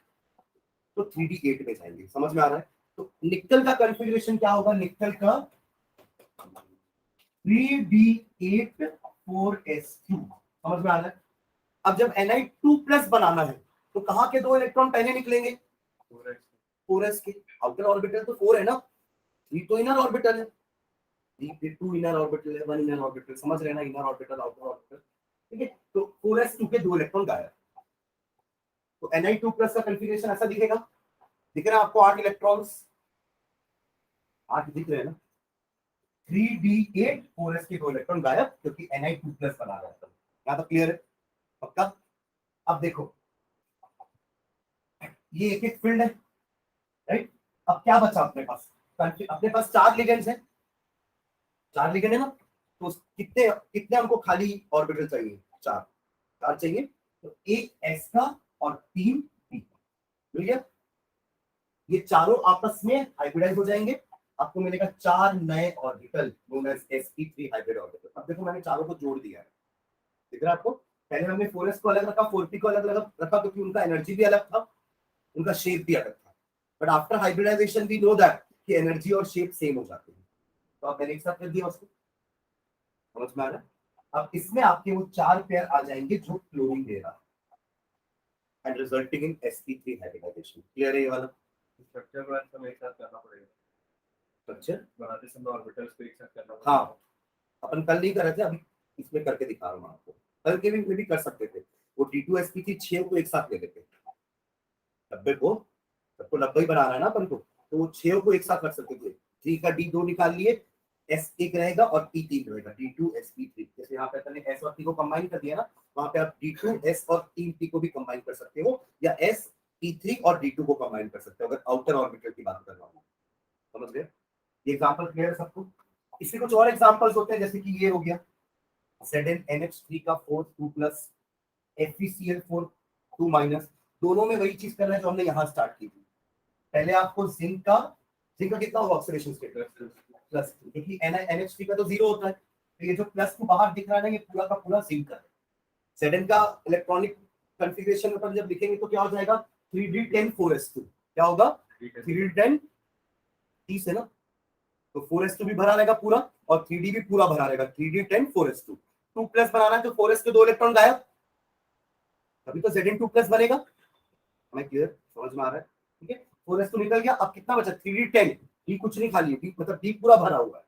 तो 3d8 में जाएंगे। समझ में आ रहा है? तो निकल का कॉन्फ़िगरेशन क्या होगा? निकल का 3d8 4s2, समझ में आ रहा है? अब जब Ni2+ बनाना है, तो कहां के 2 इलेक्ट्रॉन पहले निकलेंगे? 4s के। आउटर ऑर्बिटल तो 4 है ना, 3 तो इनर ऑर्बिटल है, 2 इनर ऑर्बिटल है, 1 इनर ऑर्बिटल, समझ रहे हैं ना? इनर ऑर्बिटल, आउटर ऑर्बिटल, ठीक है। तो 4s2 के 2 इलेक्ट्रॉन गायब। तो Ni2+ का कॉन्फ़िगरेशन ऐसा दिखेगा, दिख रहा है आपको? 8 इलेक्ट्रॉन्स, 8 दिख रहे हैं ना? 3d8 4s के 2 इलेक्ट्रॉन गायब, क्योंकि Ni2+ बना रहा है। यहां तक क्लियर है? पक्का? अब देखो, ये एक एक फील्ड है, राइट। अब क्या बचा अपने पास? अपने पास 4 लिगेंड्स हैं, 4 लिगेंड है ना, तो कितने कितने हमको खाली ऑर्बिटल चाहिए? 4 चाहिए, तो एक s का और 3 p का, मिल गया। ये चारों आपस में हाइब्रिडाइज हो जाएंगे, आपको मिलेगा 4 नए orbital, known as sp3 hybrid orbital. अब देखो मैंने चारों को जोड़ दिया है, दिख रहा है आपको? पहले हमने 4s को अलग रखा, 4p को अलग रखा, क्योंकि उनका एनर्जी भी अलग था, उनका शेप भी अलग था। But after hybridisation we know that कि एनर्जी और शेप सेम हो जाते हैं, तो आप मैंने एक साथ कर दिया उसको। समझ में आ रहा है? अब इसमें आपके वो 4 पेयर आ जाएंगे जो क्लोरीन दे रहा है, and resulting in sp3 hybridisation. Clear है ये वाला? स्ट्रक्चर को हमें एक साथ करना पड़ेगा, स्ट्रक्चर बनाते समय ऑर्बिटल्स को एक साथ करना पड़ेगा। हाँ, अपन कल नहीं कर रहे थे, अभी इसमें करके दिखा रहा हूँ आपको। कल के भी कर सकते थे, वो D2sp3 6 को एक साथ ले लेते, 90 को, सबको 90 ही बनाना है ना अपन को, तो वो 6 को एक साथ रख सकते थे। 3 का D 2 निकाल लिए, S 1 रहेगा और P 3 रहेगा, D2sp3। जैसे यहाँ पे अपन ने S और P को कंबाइन कर दिया ना, वहां पे आप D2S और 3P को भी कंबाइन कर सकते हो, या S P3 और D2 को कंबाइन कर सकते हो, अगर आउटर ऑर्बिटल की बात कर रहा हूँ। समझ गए? ये एग्जांपल क्लियर है सबको? इसके कुछ और एग्जांपल्स होते हैं, जैसे कि ये हो गया ZnNH3 का 4 2+, FeCl4 2-, दोनों में वही चीज कर रहे हैं जो हमने यहाँ स्टार्ट की थी। पहले आपको जिंक का कितना होगा ऑक्सीडेशन स्टेट प्लस, क्योंकि NH3 का तो 0 होता है, तो ये जो प्लस को बाहर दिख रहा है ना, ये पूरा का पूरा जिंक का है। Zn का इलेक्ट्रॉनिक कॉन्फ़िगरेशन पर जब लिखेंगे तो क्या हो जाएगा 3d10 4s2, क्या होगा 3d10 30 है ना, तो 4s2 भी भरा रहेगा पूरा और 3d भी पूरा भरा रहेगा, 3d10 4s2 2 प्लस बनाना है तो 4s2 2 इलेक्ट्रॉन गायब, तभी तो Zn 2 प्लस बनेगा। हमें क्लियर समझ में आ रहा है? ठीक है, 4s2 निकल गया, अब कितना बचा 3d10, d कुछ नहीं खाली है, d मतलब d पूरा भरा हुआ है,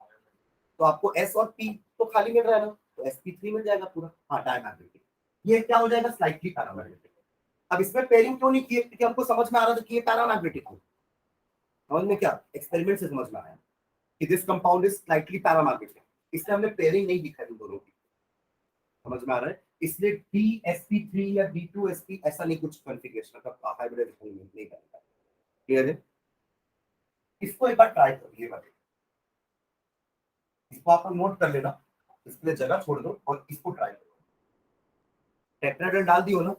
तो आपको s और p तो खाली मिल रहा है ना, तो sp3 मिल जाएगा पूरा। हाँ डायमैग्नेटिक, ये क्या हो जाएगा स्लाइटली पैरामैग्नेटिक। अब इसमें पेयरिंग क्यों नहीं किए, क्योंकि हमको समझ में आ रहा था कि ये पैरामैग्नेटिक है। समझ में क्या एक्सपेरिमेंट से समझ में आया कि this compound is slightly paramagnetic, इसलिए हमने पेयरिंग नहीं दिखा इन दोनों की। समझ में आ रहा है? इसलिए DsP3 या D2sp ऐसा नहीं कुछ कॉन्फ़िगरेशन का हाइब्रिडाइजेशन नहीं करेगा। क्लियर है? इसको एक बार ट्राई करिए, इसको आप नोट कर लेना, इसके लिए जगह छोड़ दो और इसको ट्राई करो। टेट्राहेड्रल डाल दियो ना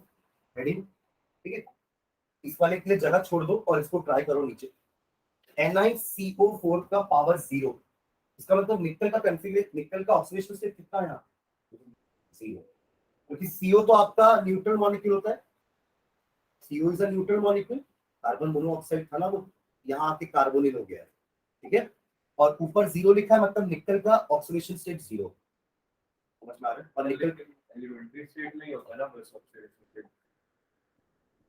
हेडिंग, ठीक है, इस वाले के लिए जगह छोड़ दो और इसको ट्राई करो नीचे। NiCO4 का पावर 0, इसका मतलब निकल का कॉन्फ़िगरेशन, निकल का ऑक्सीडेशन स्टेट कितना है यहाँ 0, क्योंकि CO तो आपका न्यूट्रल मॉलिक्यूल होता है, CO is a neutral molecule, carbon monoxide था ना वो, यहाँ आके कार्बोनिल हो गया है, ठीक है, और ऊपर 0 लिखा है मतलब निकल का ऑक्सीडेशन स्टेट 0। समझ में आ रहा है? और निकल एलिमेंट्री स्टेट नहीं होता ना बस ऑक्सीडेशन स्टेट।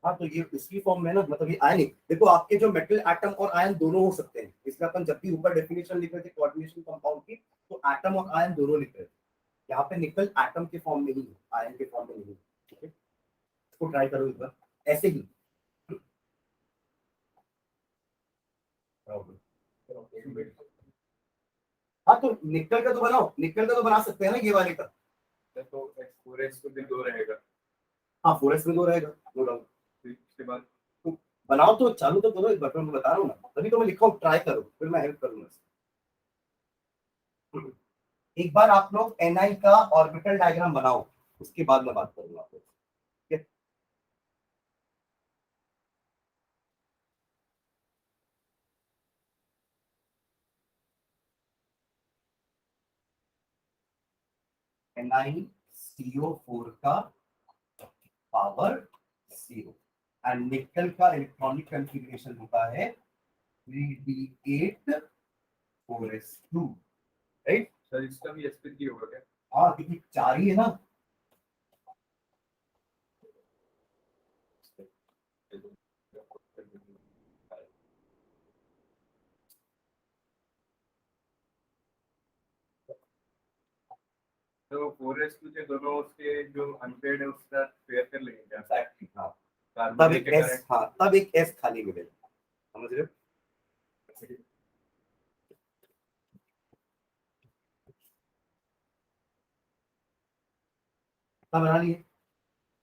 हाँ तो ये इसकी फॉर्म में ना, मतलब ये आयनिक, देखो आपके जो मेटल एटम और आयन दोनों हो सकते हैं, इसलिए अपन जब भी ऊपर डेफिनेशन लिख रहे थे कोऑर्डिनेशन कंपाउंड की, तो एटम और आयन दोनों लिख रहे थे। यहाँ पे निकल एटम के फॉर्म में ही है, आयन के फॉर्म में नहीं है। ठीक है, इसको ट्राई करो एक बार ऐसे ही। हाँ तो निकल का तो बनाओ, निकल का तो बना सकते हैं ना ये वाले का, तो एक्सपोरेंस तो भी 2 रहेगा। हाँ 4s में 2 रहेगा, नो डाउट। इसके बाद तो बनाओ तो चालू तो करो एक बार, मैं बता रहा हूँ ना, तभी तो मैं लिखा हूँ ट्राई करो, फिर मैं हेल्प करूंगा। एक बार आप लोग Ni का ऑर्बिटल डायग्राम बनाओ, उसके बाद मैं बात करूंगा आपको। ठीक है, NiCO4 का पावर 0 एंड निकल का इलेक्ट्रॉनिक कॉन्फ़िगरेशन होता है 3d8 4s2, राइट? सर इसका भी sp3 होगा क्या? हाँ क्योंकि 4 ही है ना, तो 4s2 के दोनों उसके जो अनपेड है उसका पेयर कर लेंगे क्या? एक्चुअली हाँ, तब कार्बन एक के S, हाँ तब एक S खाली मिलेगा। समझ रहे हो? तब बना लिए,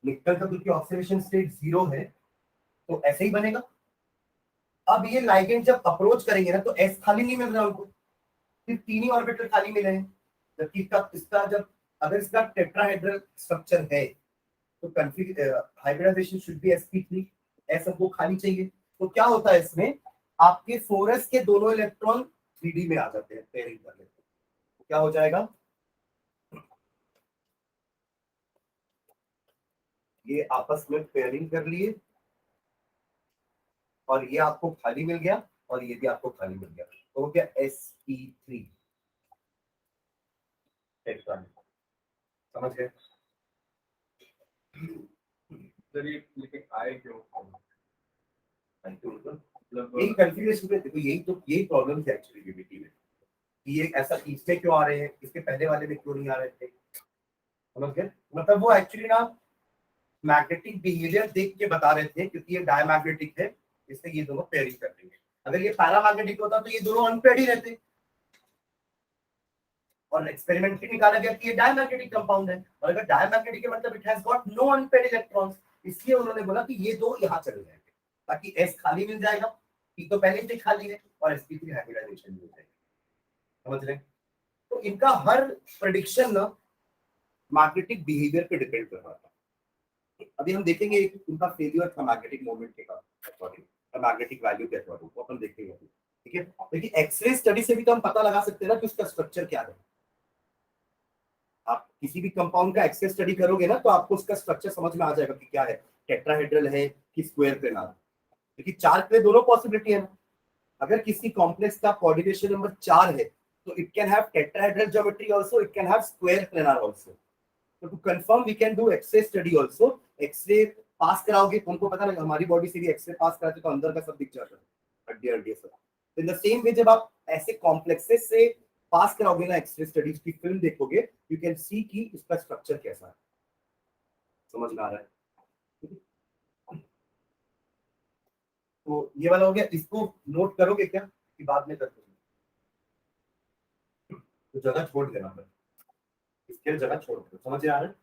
निकल का क्योंकि ऑक्सीडेशन स्टेट 0 है तो ऐसे ही बनेगा। अब ये लाइगेंड जब अप्रोच करेंगे ना तो S खाली नहीं मिल रहा उनको, सिर्फ 3 ही ऑर्बिटल खाली मिले हैं, जबकि इसका जब अगर इसका टेट्राहेड्रल स्ट्रक्चर है तो hybridisation should be sp3, S हमको खाली चाहिए। तो क्या होता है इसमें, आपके 4s के दोनों इलेक्ट्रॉन 3d में आ जाते हैं, पेयरिंग कर लेते हैं, तो क्या हो जाएगा, ये आपस में पेयरिंग कर लिए और ये आपको खाली मिल गया और ये भी आपको खाली मिल गया, तो हो गया sp3 टेट्रा। समझ गए? सर ये लेकिन आए क्यों? मतलब यही कॉन्फ़िगरेशन पे देखो, यही प्रॉब्लम है एक्चुअली यूनिटी में, कि ये ऐसा इसमें क्यों आ रहे हैं, इसके पहले वाले में क्यों नहीं आ रहे थे। समझ गए? मतलब वो एक्चुअली ना मैग्नेटिक बिहेवियर देख के बता रहे थे, क्योंकि ये डायमैग्नेटिक है इसलिए ये दोनों पेयरिंग कर रही है। अगर ये पैरामैग्नेटिक होता तो ये दोनों अनपेयर्ड ही रहते, और एक्सपेरिमेंट में निकाला गया कि ये डायमैग्नेटिक कंपाउंड है, और अगर डायमैग्नेटिक है मतलब it has got no unpaired electrons, इसलिए उन्होंने बोला कि ये दो यहाँ चले जाएंगे ताकि S खाली मिल जाएगा, P तो पहले से खाली है और sp3 हाइब्रिडाइजेशन मिल जाएगा। समझ रहे? तो इनका हर प्रेडिक्शन ना मैग्नेटिक बिहेवियर पे डिपेंड कर रहा था। अभी हम देखेंगे उनका फेलियर था मैग्नेटिक मोमेंट के अकॉर्डिंग। मैग्नेटिक वैल्यू के अकॉर्डिंग, वो अपन देखेंगे, ठीक है। लेकिन एक्सरे स्टडी से भी तो हम पता लगा सकते हैं ना कि उसका स्ट्रक्चर क्या है। आप किसी भी कंपाउंड का एक्सरे स्टडी करोगे ना तो आपको उसका स्ट्रक्चर समझ में आ जाएगा कि क्या है, टेट्राहेड्रल है कि स्क्वायर प्लेनार। क्योंकि 4 के लिए दोनों पॉसिबिलिटी है ना। अगर किसी कॉम्प्लेक्स का कोऑर्डिनेशन नंबर 4 है तो it can have tetrahedral geometry also, it can have square planar also. तो to confirm we can do X-ray study also. X-ray pass कराओगे, तुमको पता ना हमारी बॉडी से भी एक्सरे पास कराते तो अंदर का सब दिख जाता है, हड्डी हड्डी सब। इन द सेम वे जब आप ऐसे कॉम्प्लेक्सेस से पास कराओगे ना एक्सरे स्टडीज की फिल्म देखोगे, यू कैन सी कि इसका स्ट्रक्चर कैसा है। समझ में आ रहा है? तो ये वाला हो गया, इसको नोट करोगे क्या कि बाद में करते हैं? तो जगह छोड़ देना फिर, इसके लिए जगह छोड़ दो। समझ में आ रहा है?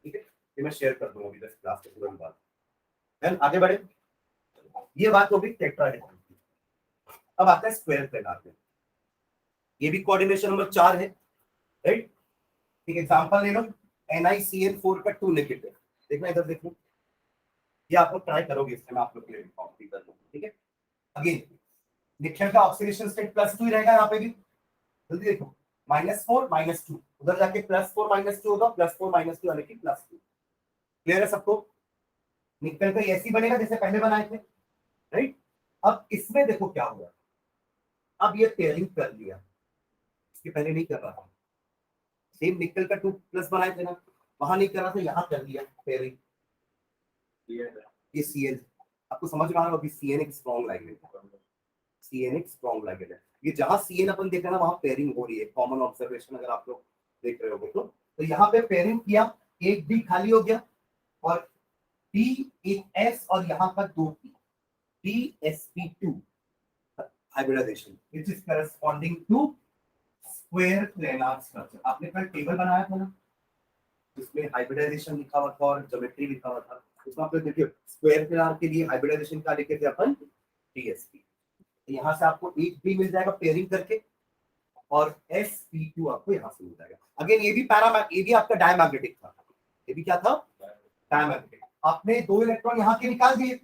ठीक है, ये मैं शेयर कर दूंगा अभी बस क्लास के तुरंत बाद। देन आगे बढ़े। ये बात हो गई टेट्राहेड्रल की। अब आता है स्क्वायर प्लेनार में। ये भी कोऑर्डिनेशन नंबर 4 है, राइट? ठीक, एग्जांपल ले लो, NiCl4 का 2 नेगेटिव। देखना इधर देखो, ये आप लोग ट्राई करोगे, इससे मैं आप लोग के लिए कॉपी कर दूंगा, ठीक है। अगेन निकेल का ऑक्सीडेशन स्टेट +2 ही रहेगा यहाँ पे भी। जल्दी देखो, -4 -2, उधर जाके +4 -2 होगा, +4 -2 यानी कि +2। क्लियर है सबको? निकल का ऐसे ही बनेगा जैसे पहले बनाए थे, राइट? अब इसमें देखो क्या हुआ, अब ये पेयरिंग कर लिया, इसके पहले नहीं कर रहा था। सेम निकल का 2+ बनाए थे ना, वहां नहीं कर रहा था, यहाँ कर लिया पेयरिंग। ये Cl आपको समझ में आ रहा है? अभी Cn एक स्ट्रॉन्ग लाइगेंड है, Cn एक स्ट्रॉन्ग लाइगेंड है। ये जहां Cn अपन देख रहे हैं ना वहां पेयरिंग हो रही है, कॉमन ऑब्जर्वेशन अगर आप लोग देख रहे होगे तो यहाँ पे पेयरिंग किया, एक डी खाली हो गया और डी एक एस और यहाँ पर 2 p, DsP2 hybridisation which is corresponding to square planar structure. आपने कल टेबल बनाया था ना, इसमें हाइब्रिडाइजेशन लिखा हुआ था और ज्योमेट्री लिखा हुआ था। उसमें आप लोग देखिए स्क्वायर प्लेनार के लिए हाइब्रिडाइजेशन का लिखे थे अपन DsP। यहाँ से आपको एक भी मिल जाएगा पेयरिंग करके और sp2 आपको यहाँ से मिल जाएगा। अगेन ये भी ये भी आपका डायमैग्नेटिक था, ये भी क्या था? डायमैग्नेटिक। आपने 2 इलेक्ट्रॉन यहाँ के निकाल दिए,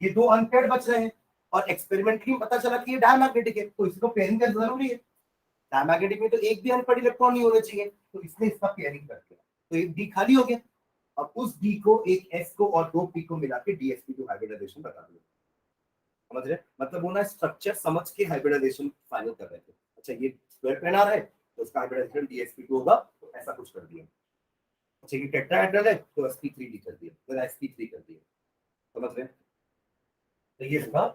ये 2 अनपेयर्ड बच रहे हैं और एक्सपेरिमेंटली पता चला कि ये डायमैग्नेटिक है, तो इसको पेयरिंग करना जरूरी है। डायमैग्नेटिक में तो एक भी अनपेयर्ड इलेक्ट्रॉन नहीं होना चाहिए, तो इसने इसका पेयरिंग कर दिया, तो एक डी खाली हो गया। अब उस डी को एक एस को और 2 पी को मिला के DsP2 हाइब्रिडाइजेशन बता दिया। समझ रहे? मतलब वो ना स्ट्रक्चर समझ के हाइब्रिडाइजेशन फाइनल कर रहे थे। अच्छा ये स्क्वायर प्लेनार है तो उसका हाइब्रिडाइजेशन DsP2 होगा, तो ऐसा कुछ कर दिया। अच्छा ये टेट्राहेड्रल है तो sp3d कर दिया, फिर sp3 कर दिया। समझ रहे? तो ये होगा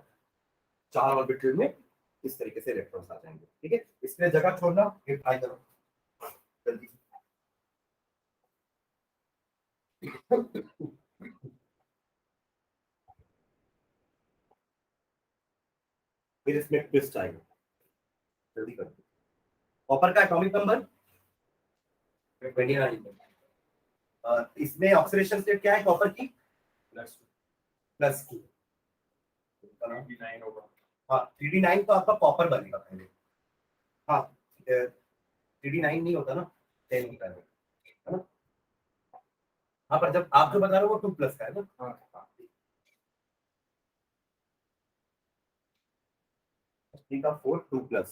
4 ऑर्बिटल में इस तरीके से इलेक्ट्रॉन्स आ जाएंगे, ठीक है। इसमें जगह छोड़ना, ये ट्राई करो जल्दी। फिर इसमें ट्विस्ट आएगा, जल्दी करो। कॉपर का एटॉमिक नंबर 29। इसमें ऑक्सीडेशन स्टेट क्या है कॉपर की? +2। हाँ 3d9 तो आपका कॉपर बनेगा पहले। हाँ 3d9 नहीं होता ना, 10 होता है ना। हाँ पर जब आप जो बता रहे हो वो 2+ का है ना। हाँ का 4 2+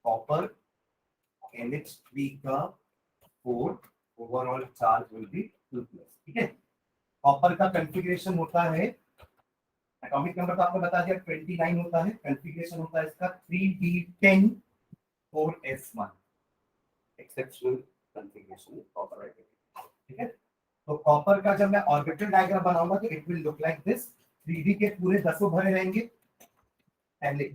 कॉपर NH3 का 4 ओवरऑल चार्ज विल बी 2+, ठीक है। कॉपर का कॉन्फ़िगरेशन होता है, एटॉमिक नंबर तो आपको बता दिया 29 होता है, कॉन्फ़िगरेशन होता है इसका 3d10 4s1, exceptional configuration copper, ठीक है। तो कॉपर का जब मैं ऑर्बिटल डायग्राम बनाऊंगा तो it will look like this. 3d के पूरे 10 भरे रहेंगे पहले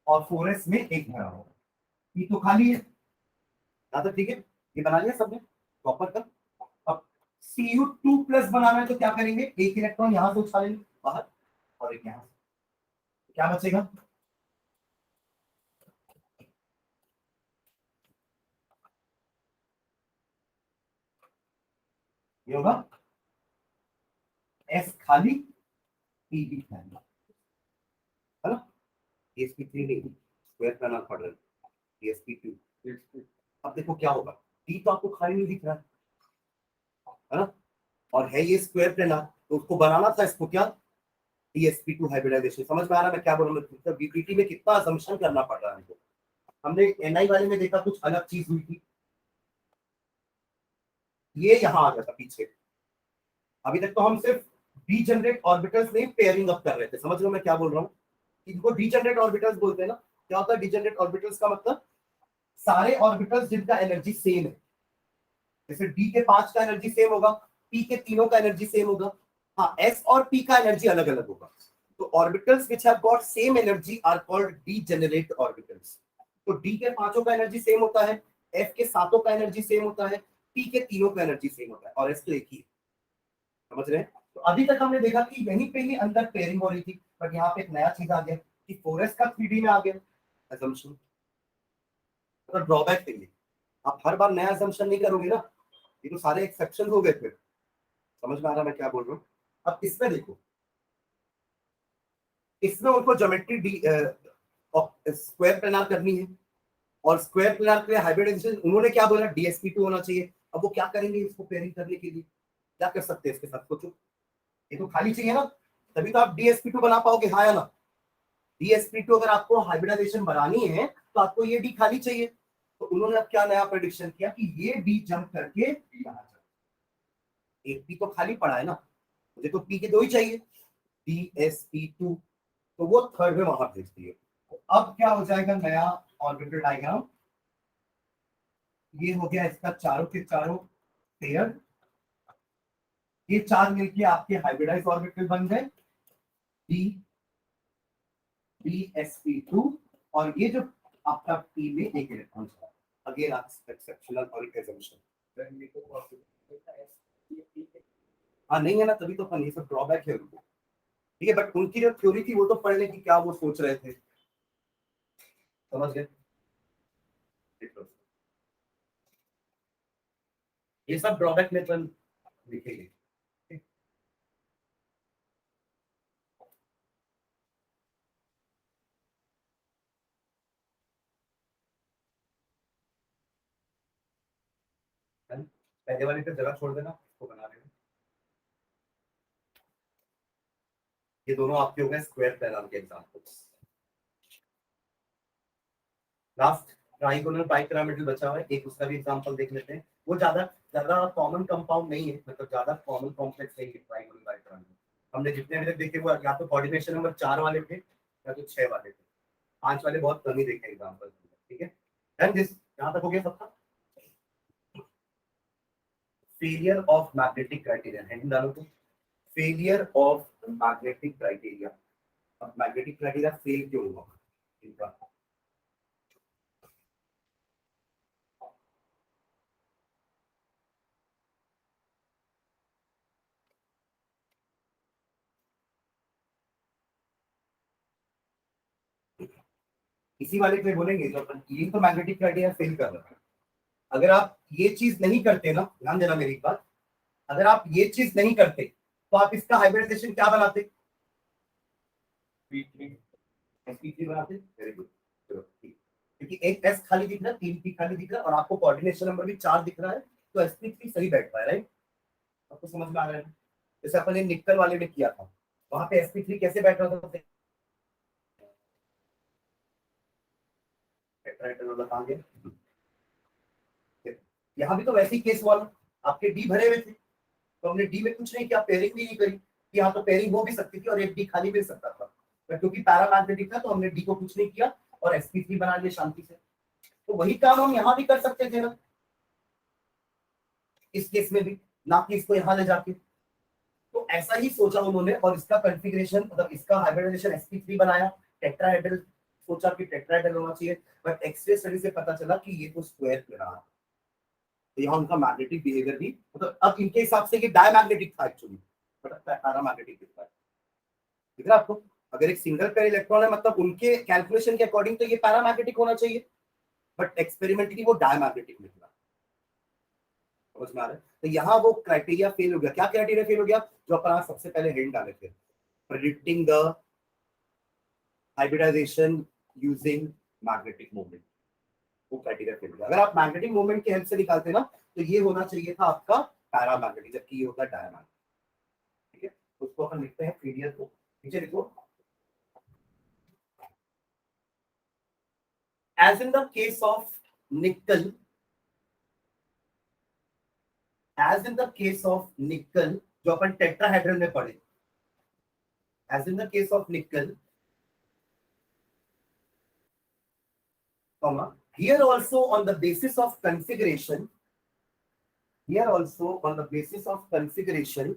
और 4s में एक भरा होगा, ये तो खाली है। तो ठीक है, ये बना लिया सबने कॉपर का। अब Cu2+ बनाना है तो क्या करेंगे, एक इलेक्ट्रॉन यहां से उछालेंगे बाहर और एक यहां से, क्या बचेगा? ये होगा S खाली P भी खाली, है ना। sp3 नहीं, स्क्वायर करना पड़ रहा है sp2। अब देखो क्या होगा, P तो आपको खाली नहीं दिख रहा है ना, और है ये स्क्वायर प्लेनर, तो उसको बनाना था इसको क्या, DsP2 हाइब्रिडाइजेशन। समझ में आ रहा है मैं क्या बोल रहा हूँ? मतलब बीपीटी में कितना असम्पशन करना पड़ रहा है हमको। हमने NI वाले में देखा कुछ अलग चीज हुई थी, ये यहाँ आ गया था पीछे। अभी तक तो हम सिर्फ डीजेनरेट ऑर्बिटल्स नहीं पेयरिंग अप कर रहे थे। समझ लो मैं क्या बोल रहा हूँ? इनको डीजेनरेट ऑर्बिटल्स बोलते हैं ना। क्या होता है डीजेनरेट ऑर्बिटल्स का मतलब? सारे ऑर्बिटल्स जिनका एनर्जी सेम है, जैसे डी के 5 का एनर्जी सेम होगा, पी के तीनों का एनर्जी सेम होगा, हाँ एस और पी का एनर्जी अलग अलग होगा। तो orbitals which have got same energy are called degenerate orbitals. तो डी के 5 का एनर्जी सेम होता है, एफ के 7 का एनर्जी सेम होता है, पी के तीनों का एनर्जी सेम होता है, और एस तो एक ही है। समझ रहे हैं? तो अभी तक हमने देखा कि यहीं पे ही अंदर पेयरिंग हो रही थी, बट यहाँ पे एक नया चीज आ गया कि 4s का 3D में आ गया assumption। तो ड्रॉबैक है ये, आप हर बार नया assumption नहीं करोगे ना, ये तो सारे एक्सेप्शन हो गए फिर। समझ में आ रहा मैं क्या बोल रहा हूँ? अब इसमें देखो, इसमें उनको ज्योमेट्री स्क्वायर प्लेनार करनी है, और स्क्वायर प्लेनार के लिए हाइब्रिडाइजेशन उन्होंने क्या बोला, DsP2 होना चाहिए। अब वो क्या करेंगे इसको पेयरिंग करने के लिए? क्या कर सकते हैं इसके साथ? सोचो, ये तो खाली चाहिए ना, तभी तो आप DsP2 बना पाओगे, हाँ या ना? DsP2 अगर आपको हाइब्रिडाइजेशन बनानी है तो आपको ये डी खाली चाहिए। तो उन्होंने अब क्या नया प्रेडिक्शन किया कि ये डी जंप करके यहाँ जाए। एक पी तो खाली पड़ा है ना, मुझे तो पी के दो ही चाहिए, DsP2, तो वो थर्ड में वहां भेज दिए। तो अब क्या हो जाएगा नया ऑर्बिटल डायग्राम? ये हो गया इसका चारों के चारों पेयर, ये चार मिलके आपके हाइब्रिडाइज ऑर्बिटल बन गए, DsP2, और ये जो आपका पी में एक इलेक्ट्रॉन था, अगेन एक्सेप्शनल और assumption। हाँ नहीं है ना, तभी तो अपन ये सब ड्रॉबैक है उनको। ठीक है, बट उनकी जो थ्योरी थी वो तो पढ़ ले कि क्या वो सोच रहे थे। समझ गए? ये सब ड्रॉबैक में अपन लिखेंगे। पहले वाले पे जगह छोड़ देना, इसको बना लेना। ये दोनों आपके हो गए स्क्वायर प्लेनार के एग्जांपल्स। लास्ट ट्राइगोनल बाइपिरामिडल बचा हुआ है, एक उसका भी एग्जांपल देख लेते हैं। वो ज्यादा कॉमन कंपाउंड नहीं है, मतलब ज्यादा कॉमन कॉम्प्लेक्स नहीं है ट्राइगोनल बाइपिरामिडल। हमने जितने अभी तक देखे वो या तो कोऑर्डिनेशन नंबर 4 वाले थे या तो 6 वाले थे, 5 वाले बहुत कम ही देखे एग्जांपल। ठीक है, एंड दिस यहां तक हो गया सबका। Failure of magnetic criteria, heading डालो तो फेलियर ऑफ मैग्नेटिक क्राइटेरिया। अब मैग्नेटिक क्राइटेरिया फेल क्यों हुआ इनका? इसी वाले पे बोलेंगे तो अपन ये तो मैग्नेटिक क्राइटेरिया फेल कर रहा है। अगर आप ये चीज नहीं करते ना, ध्यान देना मेरी बात, अगर आप ये चीज नहीं करते तो आप इसका हाइब्रिडाइजेशन क्या बनाते? sp3 बनाते। वेरी गुड, चलो ठीक। क्योंकि एक एस खाली दिख रहा है, 3 पी खाली दिख रहा है, और आपको कोऑर्डिनेशन नंबर भी 4 दिख रहा है, तो sp3 सही बैठ रहा है, राइट? आपको समझ में आ रहा है? जैसे अपन ने निकल वाले में किया था, वहां पे sp3 कैसे बैठ रहा था? टेट्राहेड्रल वाला कहां गया? यहाँ भी तो वैसे ही केस हुआ ना, आपके डी भरे हुए थे, तो हमने डी में कुछ नहीं किया, पेयरिंग भी नहीं करी कि यहाँ तो पेयरिंग हो भी सकती थी और एक डी खाली मिल सकता था, पर क्योंकि पैरामैग्नेटिक था तो हमने डी को कुछ नहीं किया और sp3 बना लिया शांति से। तो वही काम हम यहाँ भी कर सकते थे ना, इस केस में भी, ना कि इसको यहाँ ले जाके। तो ऐसा ही सोचा उन्होंने, और इसका कॉन्फ़िगरेशन मतलब इसका हाइब्रिडाइजेशन sp3 बनाया, टेट्राहेड्रल सोचा कि टेट्राहेड्रल होना चाहिए, बट एक्सरे स्टडी से पता चला कि ये तो स्क्वायर प्लेनार। तो यहाँ उनका मैग्नेटिक बिहेवियर भी, मतलब अब इनके हिसाब से ये डायमैग्नेटिक था एक्चुअली, बट पैरामैग्नेटिक दिखता है। दिख रहा है आपको? अगर एक सिंगल पेयर इलेक्ट्रॉन है, मतलब उनके कैलकुलेशन के अकॉर्डिंग तो ये पैरामैग्नेटिक होना चाहिए, बट एक्सपेरिमेंटली वो डायमैग्नेटिक निकला। समझ में आ रहा है? तो यहाँ वो क्राइटेरिया फेल हो गया। क्या क्राइटेरिया फेल हो गया? जो अपन सबसे पहले हिंट डाले थे, predicting the hybridisation using magnetic moment, वो क्राइटेरिया फेल हो गया। अगर आप मैग्नेटिक मोमेंट की हेल्प से निकालते ना, तो ये होना चाहिए था आपका पैरामैग्नेटिक, जबकि ये होता है डायमैग्नेटिक। ठीक है, उसको अपन लिखते हैं पीडीएफ को, नीचे लिखो। As in the case of nickel, as in the case of nickel, जो अपन टेट्राहेड्रल में पढ़े, as in the case of nickel, comma, here also on the basis of configuration, here also on the basis of configuration,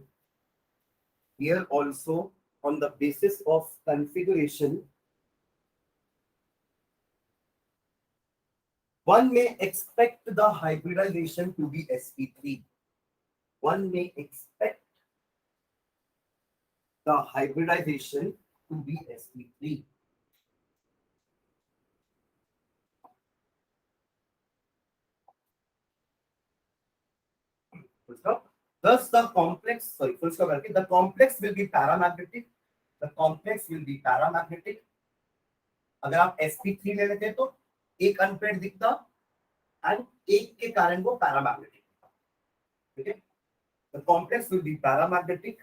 here also on the basis of configuration, one may expect the hybridization to be sp3. One may expect the hybridization to be sp3. Thus the complex, sorry, full stop करके, the complex will be paramagnetic. The complex will be paramagnetic. अगर आप sp3 ले लेते तो एक unpaid दिखता and एक के कारण वो पैरामैग्नेटिक। ठीक है, the complex will be paramagnetic.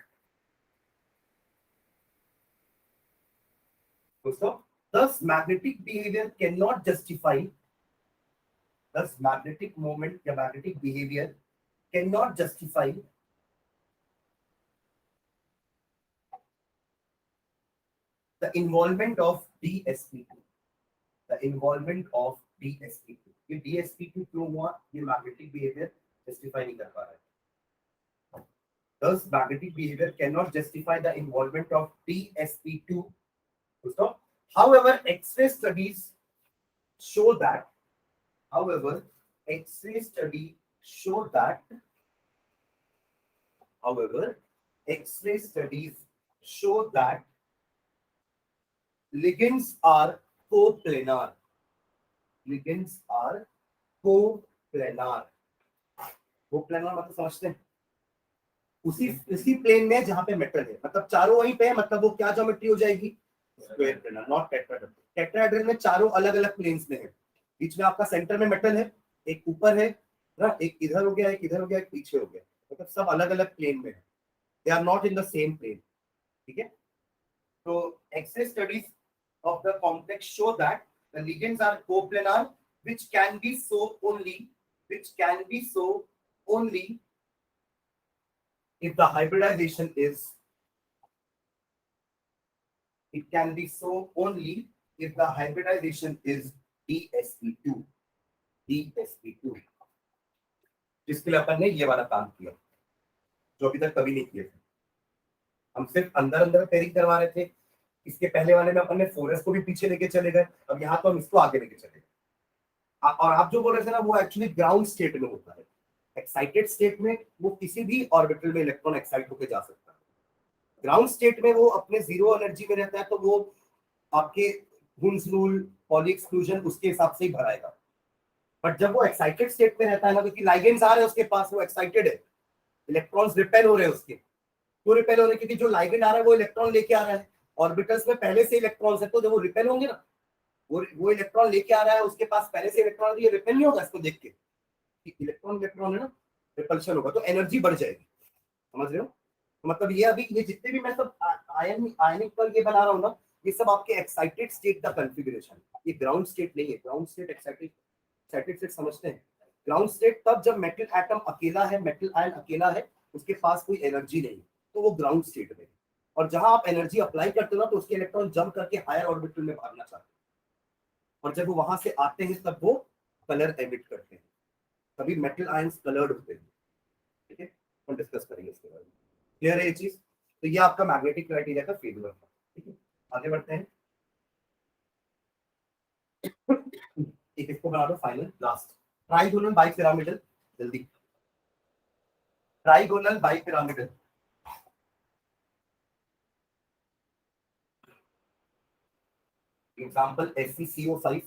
दोस्तों, thus magnetic behavior cannot justify, thus magnetic moment या magnetic behavior cannot justify the involvement of dsp2, the involvement of dsp2. ये dsp2 क्यों हुआ, ये मैग्नेटिक बिहेवियर जस्टिफाई नहीं कर पा रहा है। Thus magnetic behavior cannot justify the involvement of dsp2. However, X-ray studies show that, however, X-ray study show that, however, X-ray studies show that ligands are coplanar. Ligands are coplanar. Coplanar मतलब समझते हैं, उसी plane में जहां पे metal है, मतलब चारों वहीं पे है, मतलब वो क्या ज्योमेट्री हो जाएगी, square planar, not tetrahedral. Tetrahedral में चारों अलग अलग प्लेन्स में है, बीच में आपका सेंटर में मेटल है, एक ऊपर है ना, एक इधर हो गया, एक इधर हो गया, एक पीछे हो गया, मतलब सब अलग अलग प्लेन में है, they are not in the same plane. ठीक है, तो x ray studies of the complex show that the ligands are coplanar, which can be so only if the hybridization is, it can be so only if the hybridization is dsp2, dsp2, जिसके लिए अपन ने ये वाला काम किया जो अभी तक कभी नहीं किया था। हम सिर्फ अंदर अंदर पेयरिंग करवा रहे थे, इसके पहले वाले में अपन ने 4s को भी पीछे लेके चले गए, अब यहाँ तो हम इसको आगे लेके चले गए। और आप जो बोल रहे थे ना, वो एक्चुअली ग्राउंड स्टेट में होता है। एक्साइटेड स्टेट में वो किसी भी ऑर्बिटल में इलेक्ट्रॉन एक्साइट होकर जा सकता है, ग्राउंड स्टेट में वो अपने जीरो एनर्जी में रहता है, तो वो आपके हुन्स रूल, पॉली एक्सक्लूजन उसके हिसाब से ही भराएगा। बट जब वो एक्साइटेड स्टेट में रहता है ना, क्योंकि लाइगेंड्स आ रहे हैं उसके पास, वो एक्साइटेड है, इलेक्ट्रॉन्स रिपेल हो रहे हैं उसके, क्यों रिपेल हो रहे हैं, क्योंकि जो लाइगेंड आ रहा है वो इलेक्ट्रॉन लेके आ रहा है, ऑर्बिटल्स में पहले से इलेक्ट्रॉन्स है, तो जब वो रिपेल होंगे ना, वो इलेक्ट्रॉन लेके आ रहा है, उसके पास पहले से इलेक्ट्रॉन है, ये रिपेल नहीं होगा इसको देख के, इलेक्ट्रॉन है ना, रिपल्शन होगा, तो एनर्जी बढ़ जाएगी। समझ रहे हो, तो मतलब ये अभी ये जितने भी मैं सब आयनिक पर ये बना रहा हूँ ना, ये सब आपके एक्साइटेड स्टेट का कॉन्फ़िगरेशन, ये ग्राउंड स्टेट नहीं है। ग्राउंड स्टेट एक्साइटेड स्टेट समझते हैं, ग्राउंड स्टेट तब जब मेटल एटम अकेला है, मेटल आयन अकेला है, उसके पास कोई एनर्जी नहीं, तो वो ग्राउंड स्टेट में। और जहां आप एनर्जी अप्लाई करते हो ना, तो उसके इलेक्ट्रॉन जंप करके हायर ऑर्बिटल में भागना चाहते हैं, और जब वो वहां से आते हैं तब वो कलर एमिट करते हैं, तभी मेटल आयंस कलर्ड होते हैं। ठीक है, हम डिस्कस करेंगे इसके बारे में। क्लियर है ये चीज? तो ये आपका मैग्नेटिक क्राइटेरिया का फेल्यूर था। ठीक है, आगे बढ़ते हैं। एक इसको बना दो फाइनल लास्ट, ट्राइगोनल बाइपिरामिडल, जल्दी, ट्राइगोनल बाइपिरामिडल। एग्जांपल FeCO5,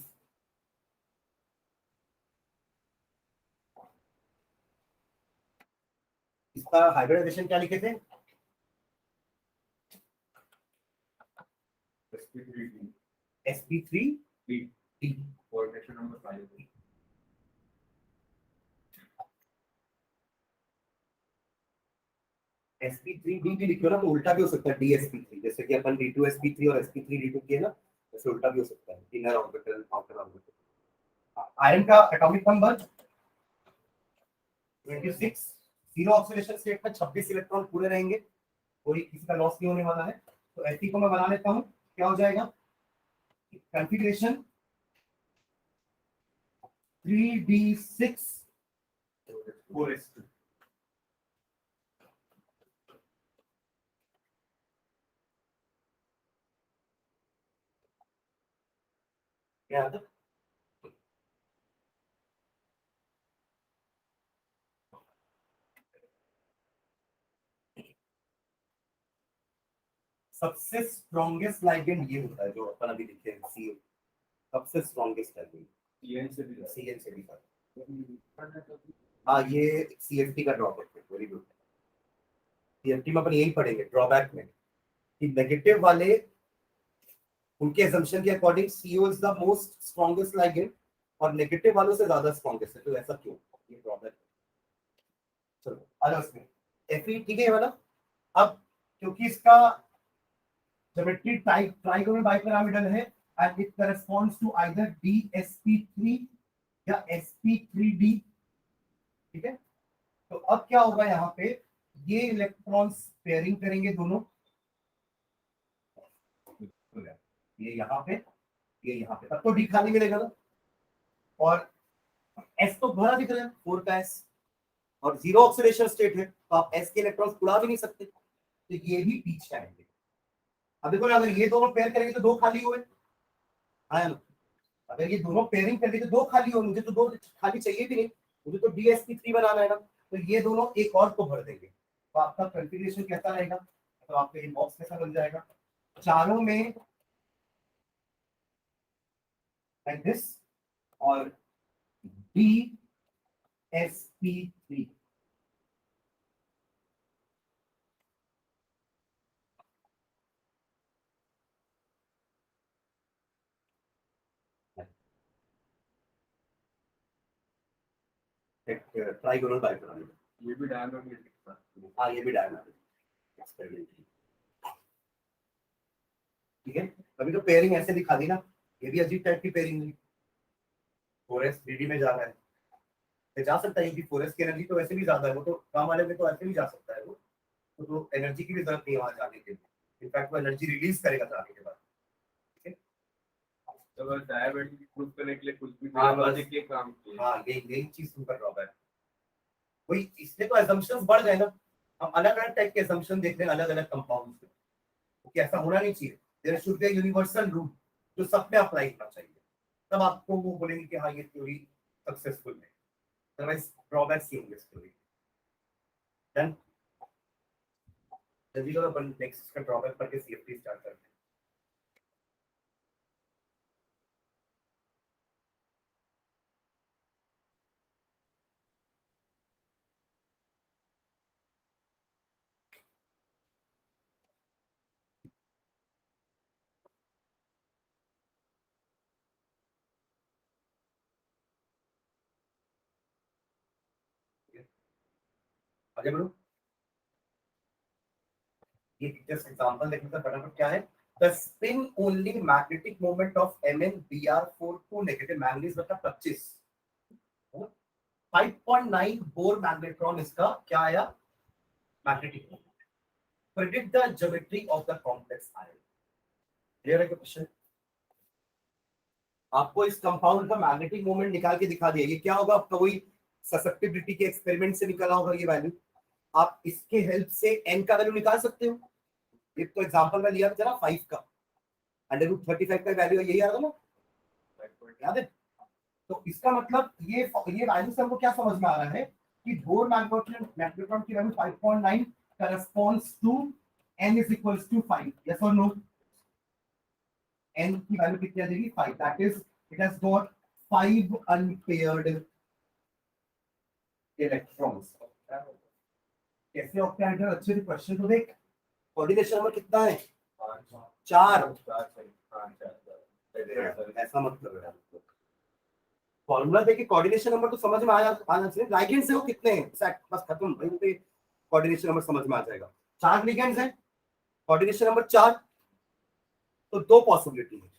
इसका हाइब्रिडाइजेशन क्या लिखे थे? sp3 coordination number 5। sp3d भी लिखो ना तो उल्टा भी हो सकता है dsp3, जैसे कि अपन d2sp3 और sp3d2 किए ना, वैसे उल्टा भी हो सकता है, inner orbital outer orbital. Iron का atomic number 26, zero oxidation state में 26 इलेक्ट्रॉन पूरे रहेंगे, कोई किसी का लॉस नहीं होने वाला है। तो Fe को मैं बना लेता हूँ, क्या हो जाएगा कॉन्फ़िगरेशन 3d6 4s2। क्या आता सबसे स्ट्रॉन्गेस्ट लाइगेंड ये होता है जो अपन अभी लिखे हैं सी, सबसे स्ट्रॉन्गेस्ट लाइगेंड सीएन से भी हाँ ये सीएफटी का ड्रॉबैक है, वेरी गुड। सीएफटी में अपन यही पढ़ेंगे ड्रॉबैक में कि नेगेटिव वाले उनके assumption के according CO is the most strongest ligand और नेगेटिव वालों से ज्यादा स्ट्रॉन्गेस्ट है, तो ऐसा क्यों, ये ड्रॉबैक। चलो आ जाओ इसमें Fe ठीक है ये वाला। अब क्योंकि इसका ज्योमेट्री टाइप ट्राइगोनल बाइपिरामिडल है and it corresponds to either DSP3 या sp3d, ठीक है। तो अब क्या होगा यहाँ पे, ये इलेक्ट्रॉन्स पेयरिंग करेंगे दोनों, ये यहाँ पे ये यहाँ पे, तब तो डी खाली मिलेगा ना, और एस तो भरा दिख रहा है 4 का एस, और जीरो ऑक्सीडेशन स्टेट है तो आप एस के इलेक्ट्रॉन्स उड़ा भी नहीं सकते, तो ये भी पीछे आएंगे। अब देखो अगर ये दोनों पेयर करेंगे तो दो खाली हुए, आया ना, अगर ये दोनों पेयरिंग करेंगे तो दो खाली हो, मुझे तो दो खाली चाहिए भी नहीं, मुझे तो DSP3 बनाना है ना, तो ये दोनों एक और को भर देंगे, तो आपका कॉन्फ़िगरेशन कैसा रहेगा, तो आपका ये बॉक्स कैसा बन जाएगा, चारों में लाइक दिस और DSP3 ट्राइगोनल बाइपिरामिड, ये भी डायनामिक है। हाँ ये भी डायनामिक एक्सपेरिमेंट, ठीक है। अभी तो पेयरिंग ऐसे दिखा दी ना, ये भी अजीब टाइप की पेयरिंग है, 4s 3d में जा रहा है, ये जा सकता है कि 4s की एनर्जी तो वैसे भी ज्यादा है, वो तो काम वाले में तो ऐसे भी जा सकता है वो, तो एनर्जी की भी जरूरत नहीं है वहां जाने के लिए, इनफैक्ट वो एनर्जी रिलीज करेगा जाने के बाद, ठीक है। तो बस डायबिटीज खुद करने के लिए कुछ भी हाँ, लॉजिक के काम किए। हाँ यही चीज तुम कर रहा है, वही इसलिए तो assumptions बढ़ गए ना, हम अलग अलग टाइप के assumption देख रहे हैं अलग अलग कंपाउंड्स में, क्योंकि ऐसा होना नहीं चाहिए, there should be a universal rule जो सब पे अप्लाई होना चाहिए, तब आपको वो बोलेंगे कि हाँ ये थ्योरी सक्सेसफुल है, अदरवाइज ड्रॉबैक्स ही होंगे इस थ्योरी। डन, जल्दी करो अपन नेक्स्ट इसका ड्रॉबैक करके सीएफटी स्टार्ट करते हैं। आगे बढ़ो, ये जस्ट एग्जांपल देखने का फटाफट क्या है, the spin only magnetic moment of MnBr42 negative manganese मतलब 25, 5.9 बोर मैग्नेट्रॉन इसका क्या आया magnetic moment, predict the geometry of the complex ion. Clear है क्वेश्चन, आपको इस कंपाउंड का मैग्नेटिक मोमेंट निकाल के दिखा दिया, ये क्या होगा आपका वही ससेप्टिबिलिटी के एक्सपेरिमेंट से निकाला होगा ये वैल्यू, आप इसके हेल्प से n का वैल्यू निकाल सकते हो, एक तो एग्जांपल में लिया था ना 5 का, √35 का वैल्यू यही आ रहा था ना, याद है। तो इसका मतलब ये वैल्यू से हमको क्या समझ में आ रहा है कि बोर मैग्नेट्रॉन की value 5.9 corresponds to n is equals to 5, yes or no, n की वैल्यू कितनी आ जाएगी 5, that is it has got 5 unpaired electrons. कैसे ऑक्टेहेड्रल, अच्छे से क्वेश्चन तो देख, कोऑर्डिनेशन नंबर कितना है 4, ऐसा मत करो यार, फॉर्मूला देखिए कोऑर्डिनेशन नंबर तो समझ में आया आना चाहिए, लाइगेंड से वो कितने हैं एक्ट, बस खत्म भाई, कोऑर्डिनेशन नंबर समझ में आ जाएगा। 4 लिगेंड्स हैं, कोऑर्डिनेशन नंबर 4, तो 2 पॉसिबिलिटी है,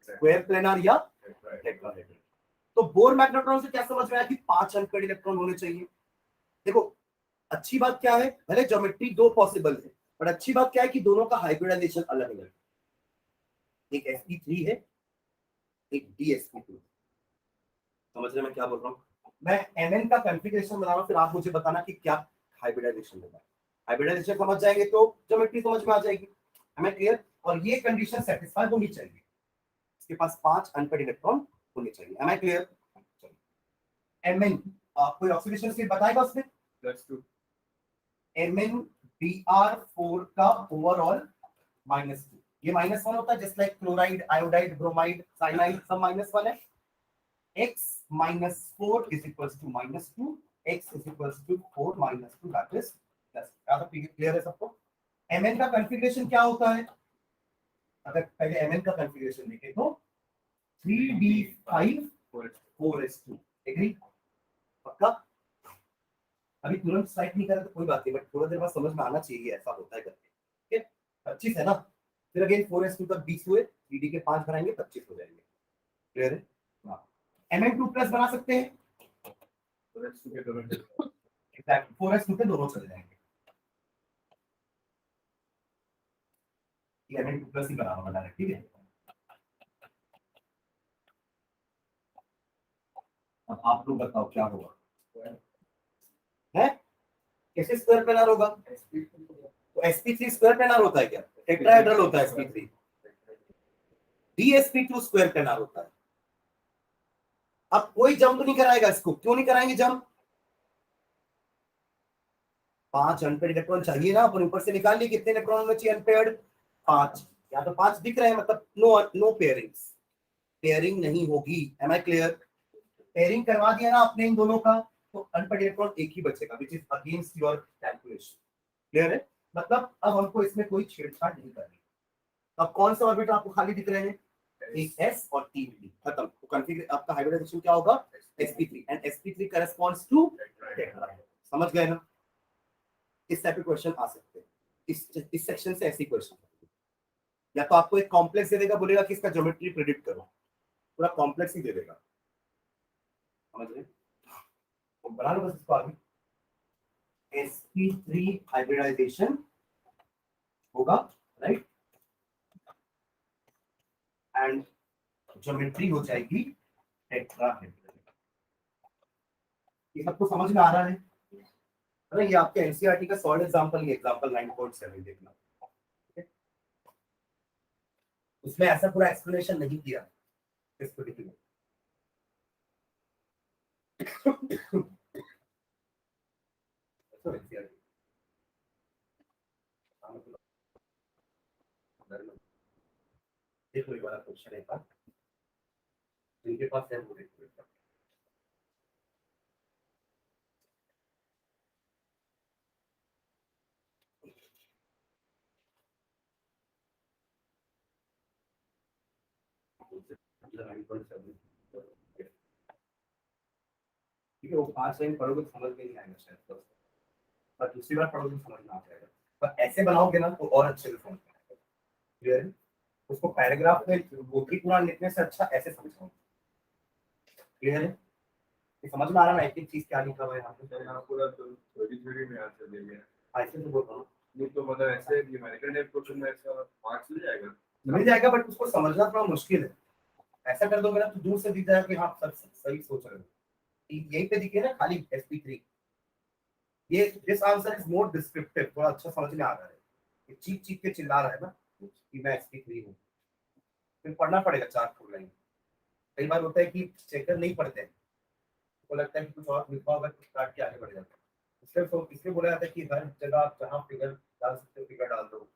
स्क्वायर प्लेनर या टेट्राहेड्रल। तो बोर मैग्नेट्रॉन से क्या समझ में आया कि 5 अनपेयर्ड इलेक्ट्रॉन होने चाहिए। देखो अच्छी बात क्या है, भले ज्योमेट्री 2 पॉसिबल है, पर अच्छी बात क्या है कि दोनों का हाइब्रिडाइजेशन अलग अलग है। एक sp3 है, एक dsp2। समझ रहे मैं क्या बोल रहा हूँ? मैं mn का कॉन्फ़िगरेशन बना रहा हूँ, फिर आप मुझे बताना कि क्या हाइब्रिडाइजेशन होगा। हाइब्रिडाइजेशन समझ जाएंगे तो ज्योमेट्री समझ में आ जाएगी। हमें क्लियर? और ये कंडीशन सेटिस्फाई होनी चाहिए, इसके पास 5 अनपेयर्ड इलेक्ट्रॉन होने चाहिए। Am I clear? mn कोई ऑक्सीडेशन स्टेट बताएगा उसमें? +2 mn br4 का ओवरऑल -2, ये -1 होता है, just like chloride, iodide, bromide, cyanide सब -1 है। x -4 is equals to -2, x is equals to 4 -2, that is plus। क्या तो क्लियर है सबको? mn का कॉन्फ़िगरेशन क्या होता है? अगर पहले mn का कॉन्फ़िगरेशन देखें तो 3d5 4s2, एग्री? पक्का? अभी तुरंत स्ट्राइक नहीं करा तो कोई बात नहीं, बट थोड़ा देर बाद समझ में आना चाहिए ऐसा होता है करके। ठीक है, 25 है ना, फिर अगेन 4s2 तक 20 हुए, 3d के 5 बनाएंगे 25 हो जाएंगे। क्लियर है? हाँ, mn2+ बना सकते हैं, 4s2 के दोनों एग्जैक्ट 4s2 के दोनों चले जाएंगे। ये mn2+ ही बनाना वाला है, ठीक है। अब आप लोग बताओ क्या होगा है, कैसे स्क्वायर प्लेनर होगा? तो sp3 स्क्वायर प्लेनर होता है क्या? टेट्राहेड्रल होता है sp3। dsp2 स्क्वायर प्लेनर होता है। अब कोई जंप नहीं कराएगा इसको, क्यों नहीं कराएंगे जंप? 5 अनपेयर्ड इलेक्ट्रॉन चाहिए ना, अपन ऊपर से निकाल लिए कितने इलेक्ट्रॉन होने चाहिए अनपेयर्ड? 5। या तो 5 दिख रहे हैं, मतलब नो पेयरिंग्स, पेयरिंग नहीं होगी। M I clear? पेयरिंग करवा दिया ना आपने इन दोनों का, तो अनपेयर्ड इलेक्ट्रॉन एक ही बचेगा, which is against your calculation. Clear है? मतलब अब हमको इसमें कोई छेड़छाड़ नहीं करनी। अब कौन सा ऑर्बिट आपको खाली दिख रहे हैं? एक s और 3d, खत्म। तो कॉन्फ़िगर आपका हाइब्रिडाइजेशन क्या होगा? sp3, and sp3 corresponds to tetrahedral. समझ गए ना? इस टाइप के क्वेश्चन आ सकते हैं, इस सेक्शन से ऐसी क्वेश्चन। या तो आपको एक कॉम्प्लेक्स दे देगा, बोलेगा कि इसका ज्योमेट्री प्रेडिक्ट करो, पूरा कॉम्प्लेक्स ही दे देगा। समझ रहे? तो बना लो बस इसको आगे। sp3 हाइब्रिडाइजेशन होगा, राइट, एंड ज्योमेट्री हो जाएगी टेट्राहेड्रल। ये सबको समझ में आ रहा है? अरे ये आपके एनसीईआरटी का सॉल्ड एग्जांपल ही, एग्जांपल 9.7 देखना, उसमें ऐसा पूरा एक्सप्लेनेशन नहीं किया इस पर्टिकुलर। देखो ये वाला क्वेश्चन है का, इनके पास है वो देखो। ठीक है, वो 5 लाइन पढ़ोगे तो समझ में नहीं आएगा शायद, तो पर दूसरी बार पढ़ोगे तो समझ में आ जाएगा। पर ऐसे बनाओगे ना तो और अच्छे से समझ में आएगा। क्लियर है? उसको पैराग्राफ में गोत्री पुराण लिखने से अच्छा ऐसे समझाओ। क्लियर है? ये समझ में आ रहा है एक एक चीज क्या लिखा हुआ है यहाँ पे? यहाँ पूरा तो थ्योरी में आंसर दे दिया। ऐसे तो बोल रहा हूँ, नहीं तो मतलब ऐसे न्यूमेरिकल टाइप क्वेश्चन में ऐसा मार्क्स मिल जाएगा। मिल जाएगा, बट उसको समझना थोड़ा मुश्किल है। ऐसा कर दोगे ना तो दूर से दिख जाएगा कि हाँ सब सही सोच रहे हो। यहीं पे दिखे ना खाली sp3, ये this answer is more descriptive, थोड़ा अच्छा समझ में आ रहा है। ये चीख चीख के चिल्ला रहा है ना कि मैं sp3 हूँ, फिर पढ़ना पड़ेगा 4 लाइन। कई बार होता है कि चेकर नहीं पढ़ते हैं, तो लगता है कि कुछ और लिखा होगा, कुछ काट के आगे बढ़ जाता है। इसलिए बोला जाता है कि हर जगह आप जहाँ फिगर डाल सकते हो फिगर डाल दो,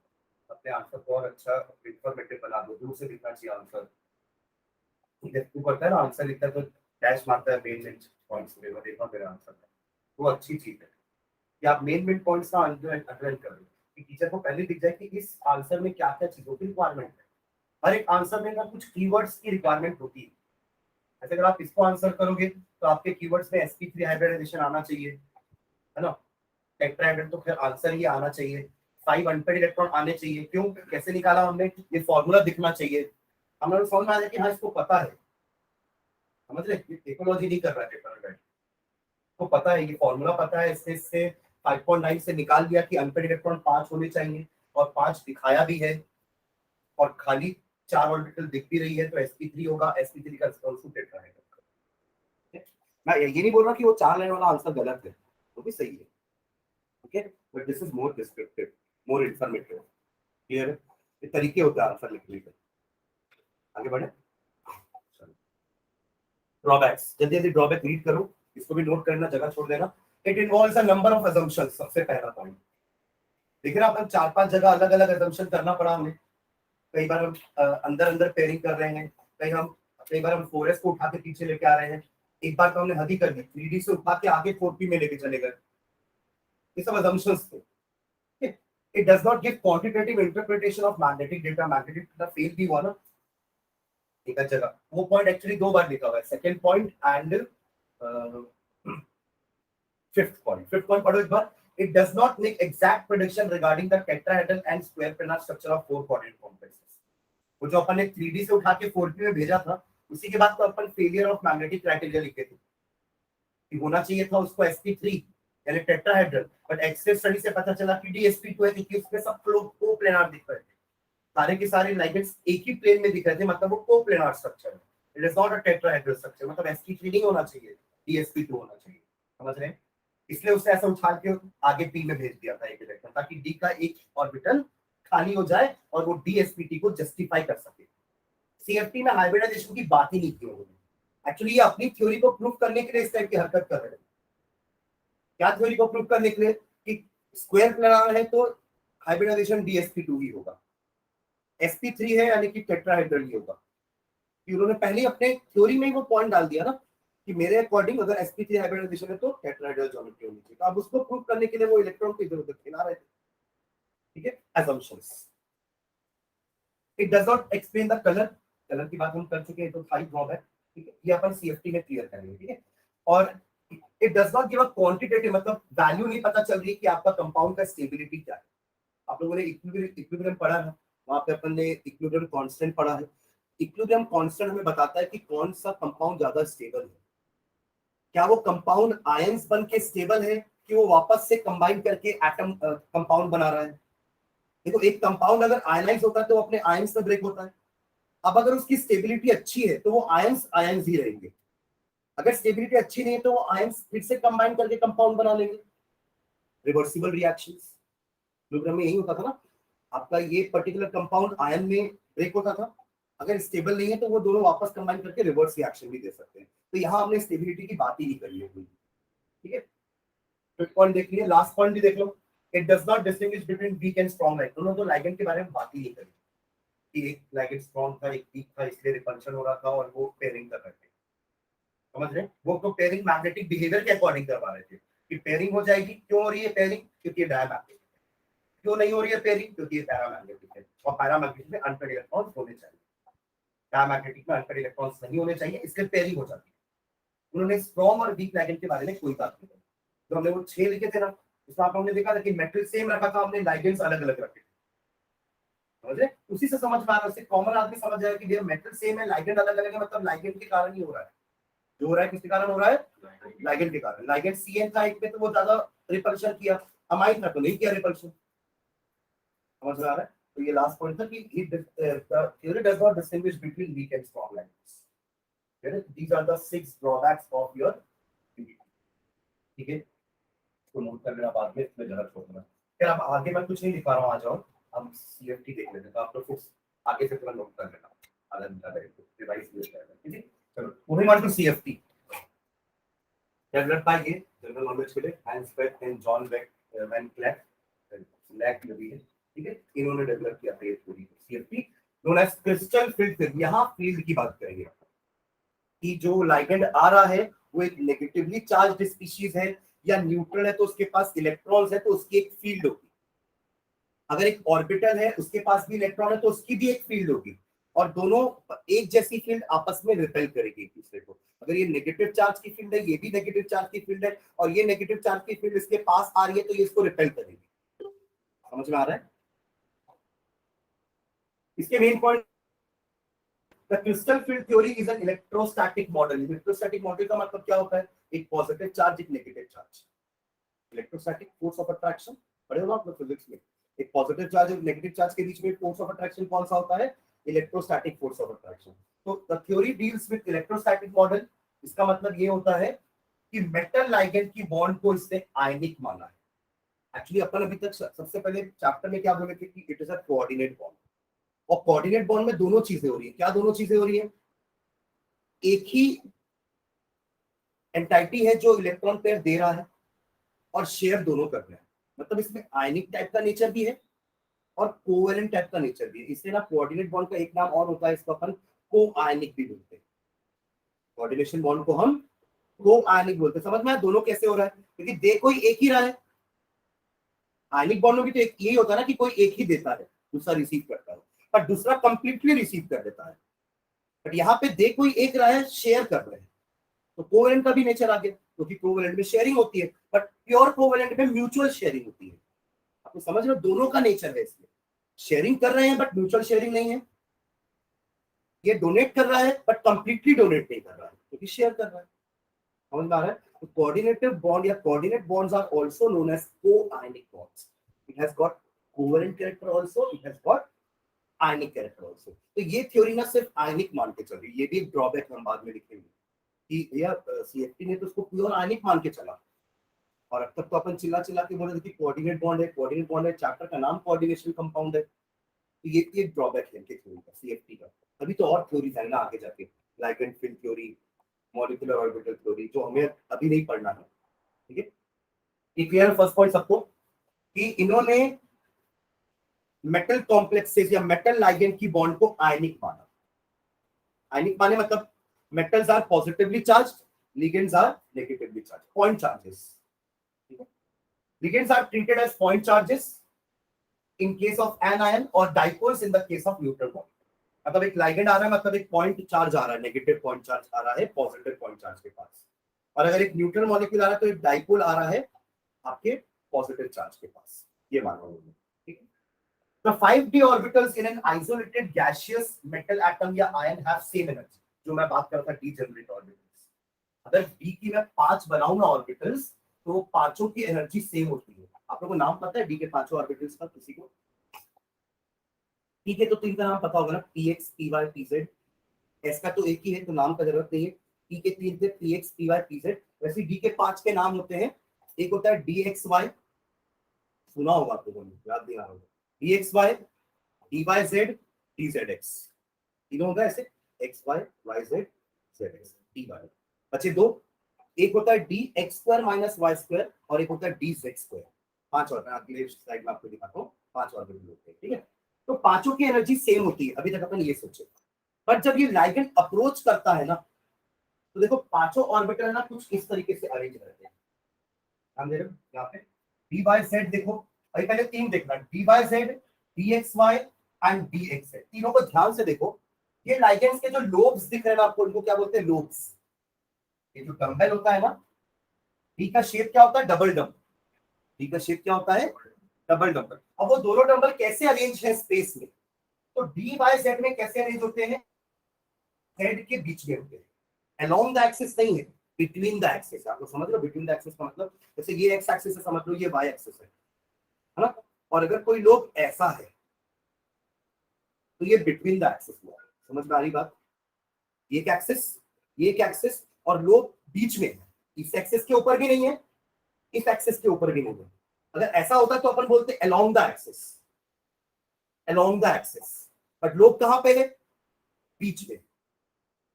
अपने आंसर को और अच्छा इंफॉर्मेटिव बना दो, दूर से दिखना चाहिए आंसर। तू करता है ना आंसर लिखता है तो डैश मारता है मेन पॉइंट्स पे, वो देखा मेरा आंसर है, वो अच्छी चीज है कि आप मेन पॉइंट्स का अंडरलाइन करो कि टीचर को पहले दिख जाए कि इस आंसर में क्या क्या चीजों की रिक्वायरमेंट है। हर एक आंसर में ना कुछ कीवर्ड्स की रिक्वायरमेंट होती है। ऐसे अगर आप इसको आंसर करोगे तो आपके कीवर्ड्स में sp3 हाइब्रिडाइजेशन आना चाहिए, है ना? टेट्राहेड्रल तो फिर आंसर ये आना चाहिए, 5 अनपेड इलेक्ट्रॉन आने चाहिए। क्यों, कैसे निकाला हमने, ये फॉर्मूला दिखना चाहिए, हमारे समझ में आ जाए कि हाँ इसको पता है, समझ रहे, टेक्नोलॉजी नहीं कर रहा है टेट्राहेड्रल को, पता है, ये फॉर्मूला पता है, इससे 5.9 से निकाल दिया कि अनपेड इलेक्ट्रॉन 5 होने चाहिए और 5 दिखाया भी है, और खाली 4 ऑर्बिटल दिख भी रही है, तो sp3 होगा, sp3 का रिस्पॉन्स टेट्राहेड्रल। मैं ये नहीं बोल रहा कि वो 4 लाइन वाला आंसर गलत है, वो भी सही है, okay, but this is more descriptive, more informative, clear है, ये तरीके होते हैं आंसर लिखने के। आगे बढ़े, ड्रॉबैक्स, जल्दी जल्दी ड्रॉबैक रीड करो, इसको भी नोट करना, जगह छोड़ देना। It involves a number of assumptions, सबसे पहला पॉइंट, देख रहे हैं अपन 4-5 जगह अलग अलग assumption करना पड़ा हमें, कई बार हम अंदर अंदर पेयरिंग कर रहे हैं, कई बार हम 4s को उठा के पीछे लेके आ रहे हैं, एक बार तो हमने हद ही कर दी, 3d से उठा के आगे 4p में लेके चले गए, ये सब assumptions थे। It does not give quantitative interpretation of magnetic data, magnetic data fail भी हुआ ना एक जगह, वो पॉइंट एक्चुअली 2 बार लिखा हुआ है, second point and fifth point पढ़ो एक बार। It does not make exact prediction regarding the tetrahedral and square planar structure of 4 coordinate complexes। वो जो अपन ने 3D से उठा के 4P में भेजा था, उसी के बाद तो अपन फेलियर ऑफ मैग्नेटिक क्राइटेरिया लिखे थे कि होना चाहिए था उसको sp3 यानी टेट्राहेड्रल, बट एक्स-रे स्टडी से पता चला कि dsp2 है, क्योंकि उसमें सब को प्लेनार दिख रहे थे, सारे के सारे लाइगेंड्स एक ही प्लेन में दिख रहे थे, मतलब वो को प्लेनार स्ट्रक्चर है, it is not a tetrahedral structure, मतलब sp3 नहीं होना चाहिए, dsp2 होना चाहिए, समझ रहे हैं, इसलिए उसने ऐसा उछाल के आगे p में भेज दिया था एक इलेक्ट्रॉन, ताकि d का एक ऑर्बिटल खाली हो जाए और वो dspt को जस्टिफाई कर सके। CFT में हाइब्रिडाइजेशन की बात ही नहीं की उन्होंने, एक्चुअली ये अपनी थ्योरी को प्रूव करने के लिए इस टाइप की हरकत कर रहे हैं। क्या थ्योरी को प्रूव करने के लिए कि स्क्वायर प्लेनार है तो हाइब्रिडाइजेशन dsp2 ही होगा, sp3 है यानी कि टेट्राहेड्रल ही होगा, कि उन्होंने पहले अपने थ्योरी में ही वो पॉइंट डाल दिया ना कि मेरे अकॉर्डिंग अगर sp3 हाइब्रिडाइजेशन है तो टेट्राहेड्रल ज्योमेट्री होनी चाहिए, तो अब उसको प्रूव करने के लिए वो इलेक्ट्रॉन को इधर उधर खिला रहे थे, ठीक है, assumptions। It does not explain the colour की बात हम कर चुके हैं, तो 5 ड्रॉबैक, ठीक है, ये अपन CFT में क्लियर करेंगे, ठीक है, और it does not give a quantitative, मतलब वैल्यू नहीं पता चल रही कि आपका कंपाउंड का स्टेबिलिटी क्या है। आप लोगों ने इक्विलिब्रियम पढ़ा है, वहां पे अपन ने इक्विलिब्रियम कांस्टेंट पढ़ा है, इक्विलिब्रियम कांस्टेंट हमें बताता है कि कौन सा कंपाउंड ज्यादा स्टेबल है, क्या वो कंपाउंड आयंस बन के स्टेबल है कि वो वापस से कंबाइन करके एटम कंपाउंड बना रहा है। देखो एक कंपाउंड अगर आयनाइज होता है तो अपने आयंस में ब्रेक होता है, अब अगर उसकी स्टेबिलिटी अच्छी है तो वो आयंस आयंस ही रहेंगे, अगर स्टेबिलिटी अच्छी नहीं है तो वो आयंस फिर से कंबाइन करके कंपाउंड बना लेंगे, रिवर्सिबल रिएक्शंस। इक्विलिब्रियम में यही होता था ना, आपका ये पर्टिकुलर कंपाउंड आयन में ब्रेक होता था, अगर स्टेबल नहीं है तो वो दोनों वापस कंबाइन करके रिवर्स रिएक्शन भी दे सकते हैं, तो यहाँ हमने स्टेबिलिटी की बात ही नहीं करी है, ठीक है। फिफ्थ पॉइंट देख लिया, लास्ट पॉइंट भी देख लो, it does not distinguish between weak and strong ligand, दोनों तो लाइगेंड के बारे में बात ही नहीं करी कि एक लाइगेंड स्ट्रांग था एक वीक था, इसलिए रिपल्शन हो रहा था और वो पेयरिंग कर रहे थे, समझ रहे, वो तो पेयरिंग मैग्नेटिक बिहेवियर के अकॉर्डिंग करवा रहे थे कि पेयरिंग हो जाएगी, क्यों हो रही है पेयरिंग, क्योंकि डायमैग्नेटिक, क्यों नहीं हो रही है पेयरिंग, क्योंकि ये पैरामैग्नेटिक है, और पैरामैग्नेटिक में अनपेड इलेक्ट्रॉन्स होने चाहिए, डायमैग्नेटिक में अनपेड इलेक्ट्रॉन्स नहीं होने चाहिए, इसलिए पेयरिंग हो जाती है। उन्होंने स्ट्रॉन्ग और वीक लाइगेंड के बारे में कोई बात नहीं करी, तो हमने वो 6 लिखे थे ना, उसमें आप हमने देखा था कि मेटल सेम रखा था, हमने लाइगेंड्स अलग अलग रखे थे, समझे, उसी से समझ में आ रहा है, कॉमन आदमी समझ जाएगा कि भैया मेटल सेम है लाइगेंड अलग अलग है, मतलब लाइगेंड के कारण ही हो रहा है, जो हो रहा है किसके कारण हो रहा है, लाइगेंड के कारण। लाइगेंड CN था एक पे तो वो ज्यादा रिपल्शन किया, अमाइन था तो नहीं किया रिपल्शन, समझ में आ रहा है। तो ये लास्ट पॉइंट था कि theory does not distinguish between weak and strong ligands, these are the 6 drawbacks of your theory, ठीक है, तो नोट कर लेना बाद में, इसमें जरूरत होगा। फिर अब आगे मैं कुछ नहीं दिखा रहा हूं, आ जाओ हम CFT देख लेते हैं, तो आप लोग कुछ आगे से थोड़ा नोट कर लेना, आधा घंटा रिवाइज कर लेना, ठीक है। चलो moving on to CFT, developed by ये जनरल नॉलेज के लिए Hans Bethe and John Van Vleck लैक लगी है, ठीक है, इन्होंने डेवलप किया था ये theory CFT known as crystal field theory. यहाँ फील्ड की बात करेंगे कि जो लाइगेंड आ रहा है वो एक नेगेटिवली चार्ज्ड स्पीशीज है या न्यूट्रल है तो उसके पास इलेक्ट्रॉन्स है तो उसकी एक फील्ड होगी, अगर एक ऑर्बिटल है उसके पास भी इलेक्ट्रॉन है तो उसकी भी एक फील्ड होगी, और दोनों एक जैसी फील्ड आपस में रिपेल करेगी एक दूसरे को। अगर ये नेगेटिव चार्ज की फील्ड है, ये भी नेगेटिव चार्ज की फील्ड है, और ये नेगेटिव चार्ज की फील्ड इसके पास आ रही है, तो ये इसको रिपेल करेगी। समझ में आ रहा है? इसके main point, the crystal field theory is an electrostatic model. Electrostatic model का मतलब क्या होता है? एक पॉजिटिव चार्ज, एक negative charge. Electrostatic force of attraction पढ़े हो आप लोग फिजिक्स में? एक पॉजिटिव चार्ज और नेगेटिव चार्ज के बीच में फोर्स ऑफ अट्रैक्शन कौन सा होता है? Electrostatic force of attraction. तो the theory deals with electrostatic model. इसका मतलब ये होता है कि मेटल लाइगेंड की बॉन्ड को इसने आयनिक माना है। एक्चुअली अपन अभी तक सबसे पहले चैप्टर में क्या बोले थे कि it is a coordinate bond, और कोऑर्डिनेट बॉन्ड में दोनों चीजें हो रही है। क्या दोनों चीजें हो रही है? एक ही एंटाइटी है जो इलेक्ट्रॉन पेयर दे रहा है और शेयर दोनों कर रहे हैं। मतलब इसमें आयनिक टाइप का नेचर भी है और कोवेलेंट टाइप का नेचर भी है। इसलिए ना कोऑर्डिनेट बॉन्ड का एक नाम और होता है, इसको अपन को आयनिक भी बोलते हैं। कोऑर्डिनेशन बॉन्ड को हम को आयनिक बोलते हैं। समझ में आया दोनों कैसे हो रहा है? क्योंकि दे कोई एक ही रहा है। आयनिक बॉन्ड में भी तो एक यही होता है ना कि कोई एक ही देता है, दूसरा रिसीव करता है, पर दूसरा कंप्लीटली रिसीव कर देता है। बट यहाँ पे दे कोई एक रहा है, शेयर कर रहे हैं, तो कोवेलेंट का भी नेचर आ गया, क्योंकि कोवेलेंट में शेयरिंग होती है, बट प्योर कोवेलेंट में म्यूचुअल शेयरिंग होती है। आपको समझ रहे हो? दोनों का नेचर है इसमें। शेयरिंग कर रहे हैं बट म्यूचुअल शेयरिंग नहीं है। ये डोनेट कर रहा है बट कंप्लीटली डोनेट नहीं कर रहा है, क्योंकि शेयर कर रहा है। समझ में आ रहा है? तो कोऑर्डिनेटिव बॉन्ड या coordinate bonds are also known as co-ionic bonds. It has got covalent character also, it has got ionic character also. तो ये थ्योरी ना सिर्फ आयनिक मान के चल रही है, ये भी एक ड्रॉबैक हम बाद में लिखेंगे कि भैया सीएफटी ने तो उसको प्योर आयनिक मान के चला, और अब तक तो अपन चिल्ला चिल्ला के बोल रहे थे कि कोऑर्डिनेट बॉन्ड है, कोऑर्डिनेट बॉन्ड है, चैप्टर का नाम कोऑर्डिनेशन कंपाउंड है। तो ये एक ड्रॉबैक है इनके थ्योरी का, सीएफटी का। अभी तो और थ्योरीज है ना आगे जाके, ligand field theory, molecular orbital theory, जो हमें अभी नहीं पढ़ना है। ठीक है, ये क्लियर? फर्स्ट पॉइंट सबको कि इन्होंने मेटल कॉम्प्लेक्सेस या मेटल लाइगेंड की बॉन्ड को आयनिक माना। आयनिक माने मतलब metals are positively charged, ligands are negatively charged, point charges. ठीक है, ligands are treated as point charges in case of anion और dipoles in the case of neutral bond. मतलब एक लाइगेंड आ रहा है, मतलब एक पॉइंट चार्ज आ रहा है, नेगेटिव पॉइंट चार्ज आ रहा है पॉजिटिव पॉइंट चार्ज के पास, और अगर एक न्यूट्रल मॉलिक्यूल आ रहा है तो एक डाइपोल आ रहा है आपके पॉजिटिव चार्ज के पास। ये माना उन्होंने। ठीक है, the 5d orbitals in an isolated gaseous metal atom या ion have same energy। जो मैं बात कर रहा था degenerate orbitals, अगर d की मैं 5 बनाऊं ना ऑर्बिटल्स, तो पांचों की एनर्जी सेम होती है। आप लोगों को नाम पता है d के पांचों ऑर्बिटल्स का? किसी को? ठीक है, तो तीन का नाम पता होगा ना, px py pz। s का तो एक ही है तो नाम का जरूरत नहीं है। p के तीन थे, px py pz। वैसे d के 5 के नाम होते हैं। एक होता है dxy, सुना होगा आप लोगों ने, याद नहीं आ रहा होगा। dxy, dyz, dzx, तीनों होगा ऐसे, xy yz zx dy। बचे दो, एक होता है dx square minus y square और एक होता है dz स्क्वायर। 5 और मैं अगले स्लाइड में आपको दिखाता हूँ 5 और होते हैं। ठीक है, तो पांचों की एनर्जी सेम होती है। अभी तक अपन ये सोचे, पर जब ये लाइगेंड अप्रोच करता है ना, तो देखो पांचों ऑर्बिटल ना कुछ इस तरीके से अरेंज रहते हैं। ध्यान दे रहे हो यहाँ पे dy z, देखो अभी पहले तीन देखना, dy z, dxy and dxz। तीनों को ध्यान से देखो। ये लाइगेंड्स के जो लोब्स दिख रहे हैं ना आपको, इनको क्या बोलते हैं? लोब्स। ये जो डंबल होता है ना, डी का शेप क्या होता है? Double dumbbell. डी का शेप क्या होता है? Double dumbbell. अब वो दोनों डंबल कैसे अरेंज है स्पेस में? तो डी बाय जेड में कैसे अरेंज होते हैं? जेड के बीच में होते हैं, अलोंग द एक्सिस नहीं है, बिटवीन द एक्सिस। आप लोग समझ रहे हो बिटवीन द एक्सिस का मतलब? जैसे ये एक्स एक्सिस है, समझ लो ये वाई एक्सिस है ना? और अगर कोई लोग ऐसा है तो ये बिटवीन द एक्सिस हुआ। समझ में आ रही बात? ये एक्सिस, ये एक्सिस, और लोग बीच में है। इस एक्सिस के ऊपर भी नहीं है, इस एक्सिस के ऊपर भी नहीं है। अगर ऐसा होता तो अपन बोलते along the axis, along the axis. But लोग कहां पे है? बीच में।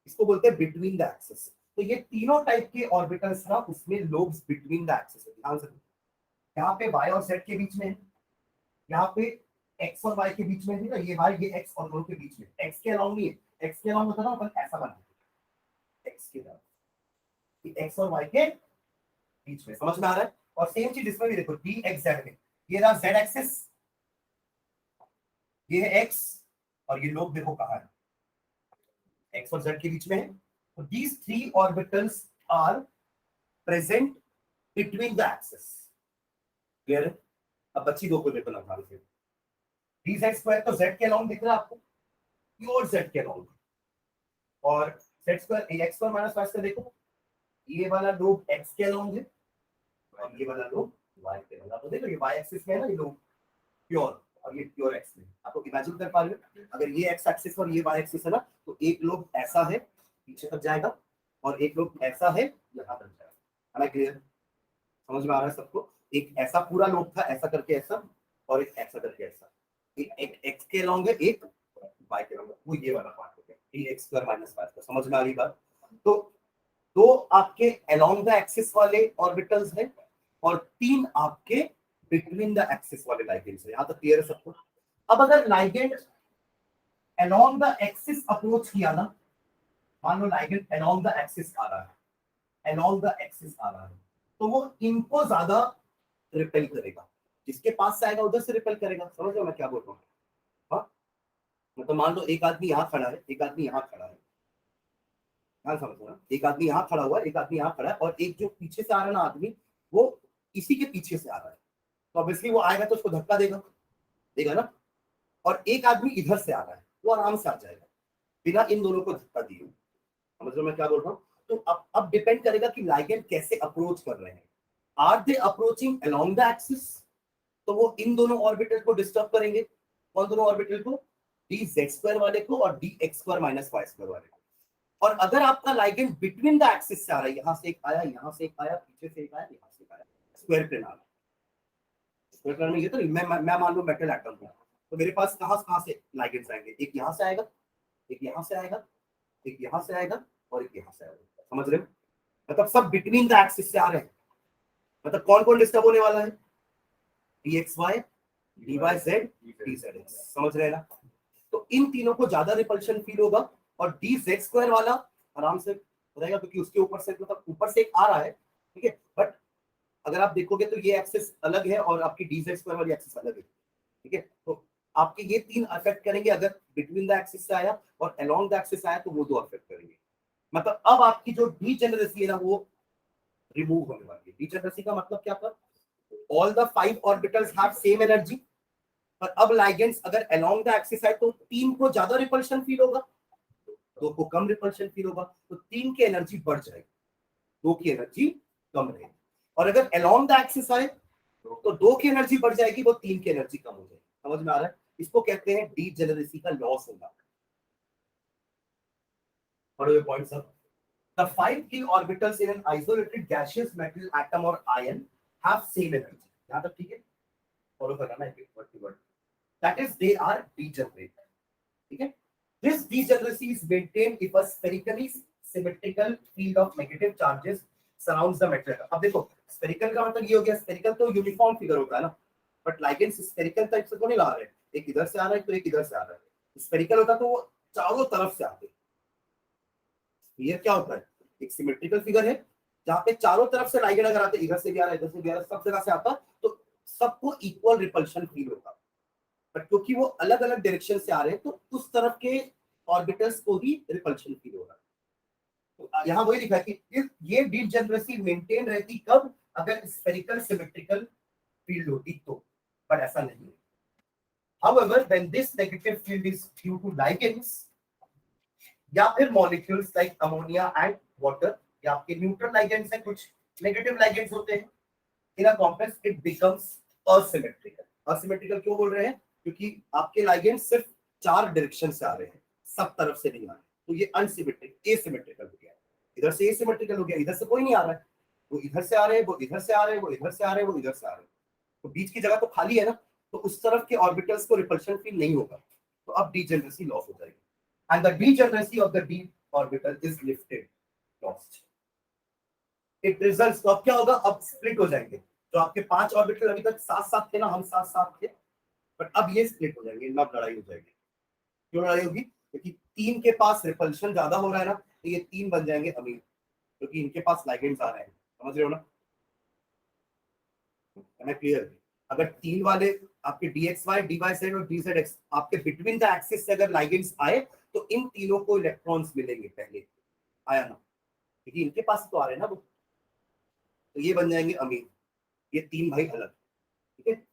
इसको बोलते हैं बिटवीन द एक्सिस। तो ये तीनों टाइप के ऑर्बिटल्स ना, उसमें लोब्स बिटवीन द एक्सिस है। ध्यान से, यहाँ पे y और z के बीच में है, यहाँ पे x और y के बीच में है ना, ये y ये x और दोनों के बीच में। x के अलाउंग नहीं है, x के अलाउंग होता ना अपन ऐसा बना x के अलाउंग, x और y के बीच में। समझ में आ रहा है? और सेम चीज इसमें भी देखो, dxz में ये रहा z एक्सिस, ये है x, और ये लोग देखो कहाँ है, x और z के बीच में है। तो these three orbitals are present between the axis। Clear है? अब बच्ची दो को देखो ना ध्यान से, dz² तो z के अलाउंग दिख रहा है आपको, प्योर z के अलाउंग, और z² x² माइनस y² देखो, ये वाला लोब x के अलाउंग है और ये वाला लोब y के अलाउंग। तो देखो ये y एक्सिस में है ना ये लोब प्योर, और ये प्योर x में। आपको इमेजिन कर पा रहे हो, अगर ये x एक्सिस और ये y एक्सिस है ना, तो एक लोब ऐसा है पीछे तक जाएगा और एक लोब ऐसा है यहाँ तक जाएगा। है क्लियर? समझ में आ रहा है सबको? एक ऐसा पूरा लोब था ऐसा करके ऐसा, और एक ऐसा करके ऐसा, एक x के अलाउंग है, एक y के अलाउंग है, वो ये वाला पार्ट हो गया dx² माइनस y²। समझ में आ रही बात? तो दो आपके अलोंग द एक्सिस वाले ऑर्बिटल्स हैं और तीन आपके बिटवीन द एक्सिस वाले लाइगेंड्स हैं। यहां तक क्लियर है सबको? अब अगर ligand along the axis approach किया ना, मान लो लाइगेंड अलोंग द एक्सिस आ रहा है, अलोंग द एक्सिस आ रहा है, तो वो इनको ज्यादा रिपेल करेगा, जिसके पास से आएगा उधर से रिपेल करेगा। समझ रहे हो मैं क्या बोल रहा हूँ? हाँ, मतलब मान लो एक आदमी यहाँ खड़ा है, एक आदमी यहाँ खड़ा है, ध्यान समझो ना, एक आदमी यहाँ खड़ा हुआ है, एक आदमी यहाँ खड़ा है, और एक जो पीछे से आ रहा है ना आदमी, वो इसी के पीछे से आ रहा है, तो ऑब्वियसली वो आएगा तो उसको धक्का देगा, देगा ना। और एक आदमी इधर से आ रहा है, वो आराम से आ जाएगा बिना इन दोनों को धक्का दिए। समझ लो मैं क्या बोल रहा हूँ? तो अब डिपेंड करेगा कि लाइगेंड कैसे अप्रोच कर रहे हैं। Are they approaching along the axis, तो वो इन दोनों ऑर्बिटल को डिस्टर्ब करेंगे। कौन दोनों ऑर्बिटल को? dz² वाले को और dx² माइनस y² वाले को। और अगर आपका लाइगेंड बिटवीन द एक्सिस से आ रहा है, यहां से एक आया, यहां से एक आया, पीछे से एक आया, यहां से एक आया, स्क्वायर प्लेन आ रहा है। स्क्वायर प्लेन में ये तो नहीं, मैं मान लो मेटल एटम हूं, तो मेरे पास कहां से लाइगेंड्स आएंगे? एक यहां से आएगा, एक यहां से आएगा, एक यहां से आएगा, और एक यहां से आएगा। समझ रहे हो? मतलब सब बिटवीन द एक्सिस से आ रहे हैं। मतलब कौन कौन डिस्टर्ब होने वाला है? dxy, dyz, dzx। समझ रहे हैं ना? तो इन तीनों को ज्यादा रिपल्शन फील होगा, और dz² वाला आराम से रहेगा, क्योंकि उसके ऊपर से, मतलब ऊपर से एक आ रहा है, ठीक है, बट अगर आप देखोगे तो ये एक्सिस अलग है और आपकी dz² वाली एक्सिस अलग है, ठीक है। तो आपके ये तीन अफेक्ट करेंगे, अगर बिटवीन द एक्सिस से आया और अलोंग द एक्सिस आया तो वो दो अफेक्ट करेंगे। मतलब अब आपकी जो डीजेनरेसी है ना, वो रिमूव होने वाली है। डीजेनरेसी का मतलब क्या था? All the 5 orbitals have same energy, पर अब लाइगेंड्स अगर अलोंग द एक्सिस है तो तीन को ज्यादा रिपल्शन फील होगा, दो को कम रिपल्शन फील होगा, तो तीन की एनर्जी बढ़ जाएगी, दो की एनर्जी कम रहेगी। और अगर अलोंग द एक्सिस आए तो दो की एनर्जी बढ़ जाएगी, वो तीन की एनर्जी कम हो जाएगी। समझ में आ रहा है? इसको कहते हैं डीजेनरेसी का लॉस होगा। What are your points, sir? The 5 key orbitals in an isolated gaseous metal atom or ion have same energy. यहाँ तक ठीक है? फॉलो करना है word to word. That is, they are degenerate. ठीक है? This degeneracy is maintained if a spherically symmetrical field of negative charges surrounds the metal atom. अब देखो, spherical का मतलब ये हो गया, spherical तो यूनिफॉर्म फिगर होता है ना, बट लाइगेंड्स स्फेरिकल टाइप से तो नहीं ला रहे हैं, एक इधर से आ रहा है तो एक इधर से आ रहा है। स्फेरिकल होता तो वो चारों तरफ से आते। ये क्या होता है? एक सिमेट्रिकल फिगर है जहां पे चारों तरफ से लाइगेंड अगर आते, इधर से भी आ रहा है, इधर से भी आ रहा है, सब जगह से आता, तो सबको इक्वल रिपल्शन फील होता। बट क्योंकि वो अलग अलग डायरेक्शन से आ रहे हैं, तो उस तरफ के ऑर्बिटल्स को ही रिपल्शन फील हो रहा है। तो यहाँ वही लिखा है कि ये डीजेनरेसी मेंटेन रहती कब? अगर स्फेरिकल सिमेट्रिकल फील्ड होती तो, बट ऐसा नहीं है। However, when this negative field is due to ligands या फिर molecules like ammonia and water, या आपके न्यूट्रल लाइगेंड्स हैं, कुछ नेगेटिव लाइगेंड्स होते हैं in a complex, it becomes asymmetrical. Asymmetrical क्यों बोल रहे हैं? क्योंकि आपके लाइगेंड्स सिर्फ चार डायरेक्शन से आ रहे हैं, सब तरफ से नहीं आ रहे, तो ये अनसिमेट्रिक एसिमेट्रिकल हो गया। इधर से एसिमेट्रिकल हो गया, इधर से कोई नहीं आ रहा है, वो इधर से आ रहे हैं, वो इधर से आ रहे हैं, वो इधर से आ रहे हैं, वो इधर से आ रहे हैं, तो बीच की जगह तो खाली है ना, तो उस तरफ के ऑर्बिटल्स को रिपल्शन फील नहीं होगा, तो अब डीजेनरेसी लॉस हो जाएगी। And the degeneracy of the d orbital is lifted, lost. It results, तो अब क्या होगा? अब स्प्लिट हो जाएंगे। तो आपके 5 ऑर्बिटल अभी तक साथ साथ थे ना, हम साथ साथ थे, बट अब ये स्प्लिट हो जाएंगे, इनमें लड़ाई हो जाएगी। क्यों लड़ाई होगी? क्योंकि तीन के पास रिपल्शन ज्यादा हो रहा है ना, तो ये तीन बन जाएंगे अमीर, क्योंकि इनके पास लाइगेंड्स आ रहे हैं। समझ रहे हो ना? क्लियर? अगर तीन वाले आपके dxy, dyz और dzx आपके बिटवीन द एक्सिस से अगर लाइगेंड्स आए, तो इन तीनों को इलेक्ट्रॉन्स मिलेंगे पहले, आया ना, क्योंकि इनके पास तो आ रहे हैं ना वो, तो ये बन जाएंगे अमीन, ये तीन भाई अलग, ठीक है।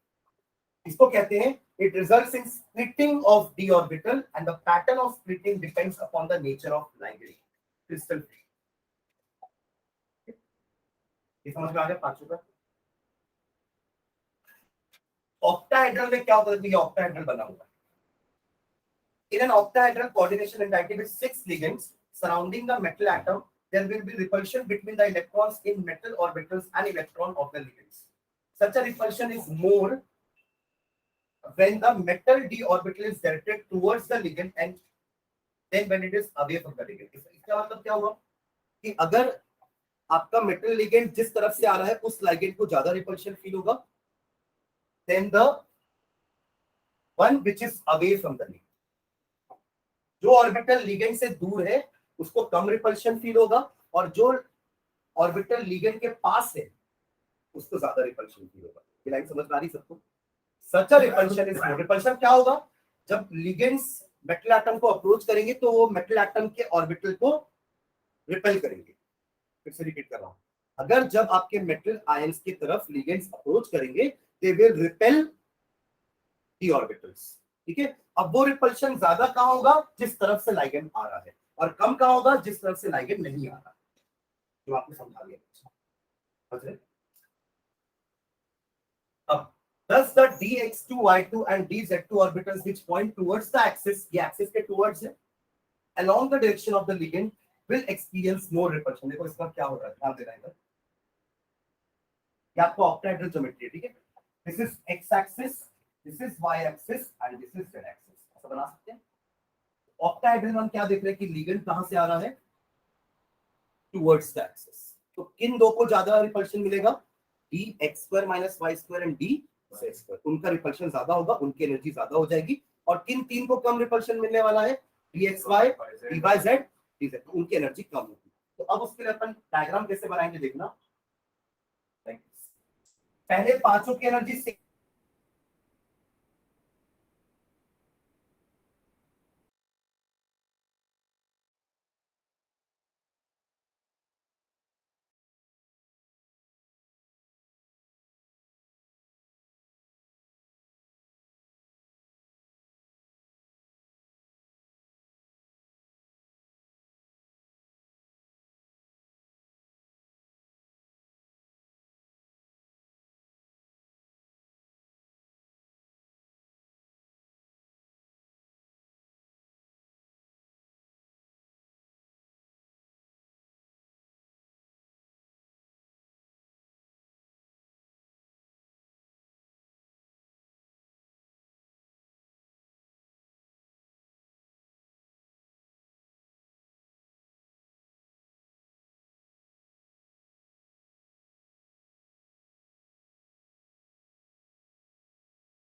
इसको कहते हैं it results in splitting of d orbital and the pattern of splitting depends upon the nature of ligand crystal free। ये समझ में आ गया पांचों का। ऑक्टाहेड्रल में क्या होता है, ये ऑक्टाहेड्रल बना हुआ है। In an octahedral coordination entity with 6 ligands surrounding the metal atom, there will be repulsion between the electrons in metal orbitals and electron of the ligands. Such a repulsion is more when the metal d orbital is directed towards the ligand and then when it is away from the ligand। इसका मतलब क्या हुआ कि अगर आपका metal ligand जिस तरफ से आ रहा है उस लिगेंड को ज्यादा रिपल्शन फील होगा than the one which is away from the ligand. जो ऑर्बिटल लिगेंड से दूर है उसको कम रिपल्शन फील होगा और जो ऑर्बिटल लिगेंड के पास है उसको ज्यादा रिपल्शन फील होगा। ये लाइन समझ में आ रही सबको? सच अ रिपल्शन इज मोर। रिपल्शन क्या होगा, जब लिगेंड्स मेटल एटम को अप्रोच करेंगे तो वो मेटल एटम के ऑर्बिटल को रिपेल करेंगे। फिर से रिपीट कर रहा हूं, अगर जब आपके मेटल आयंस की तरफ लिगेंड्स अप्रोच करेंगे they will repel the orbitals, ठीक है। अब वो रिपल्शन ज्यादा कहां होगा, जिस तरफ से लिगेंड आ रहा है, और कम कहां होगा, जिस तरफ से लिगेंड नहीं आ रहा। जो आपको समझा दिया समझ रहे। अब thus the dx2 y2 and dz2 orbitals which point towards the axis, ये axis के towards है, along the direction of the ligand will experience more repulsion। देखो इसका क्या हो रहा है, ध्यान देना इधर। ये आपको ऑक्टाहेड्रल ज्योमेट्री है, ठीक है। This is x axis, this is y axis and this is z axis, ऐसा बना सकते हैं। ऑक्टाहेड्रल में हम क्या देख रहे हैं कि लिगेंड कहां से आ रहा है, टुवर्ड्स द एक्सिस। तो किन दो को ज्यादा रिपल्शन मिलेगा, dx2 y2 एंड dz2, उनका रिपल्शन ज्यादा होगा, उनकी एनर्जी ज्यादा हो जाएगी। और किन तीन को कम रिपल्शन मिलने वाला है, dxy dyz dz, तो उनकी एनर्जी कम होगी। तो अब उसके लिए अपन डायग्राम कैसे बनाएंगे देखना। पहले पांचों की एनर्जी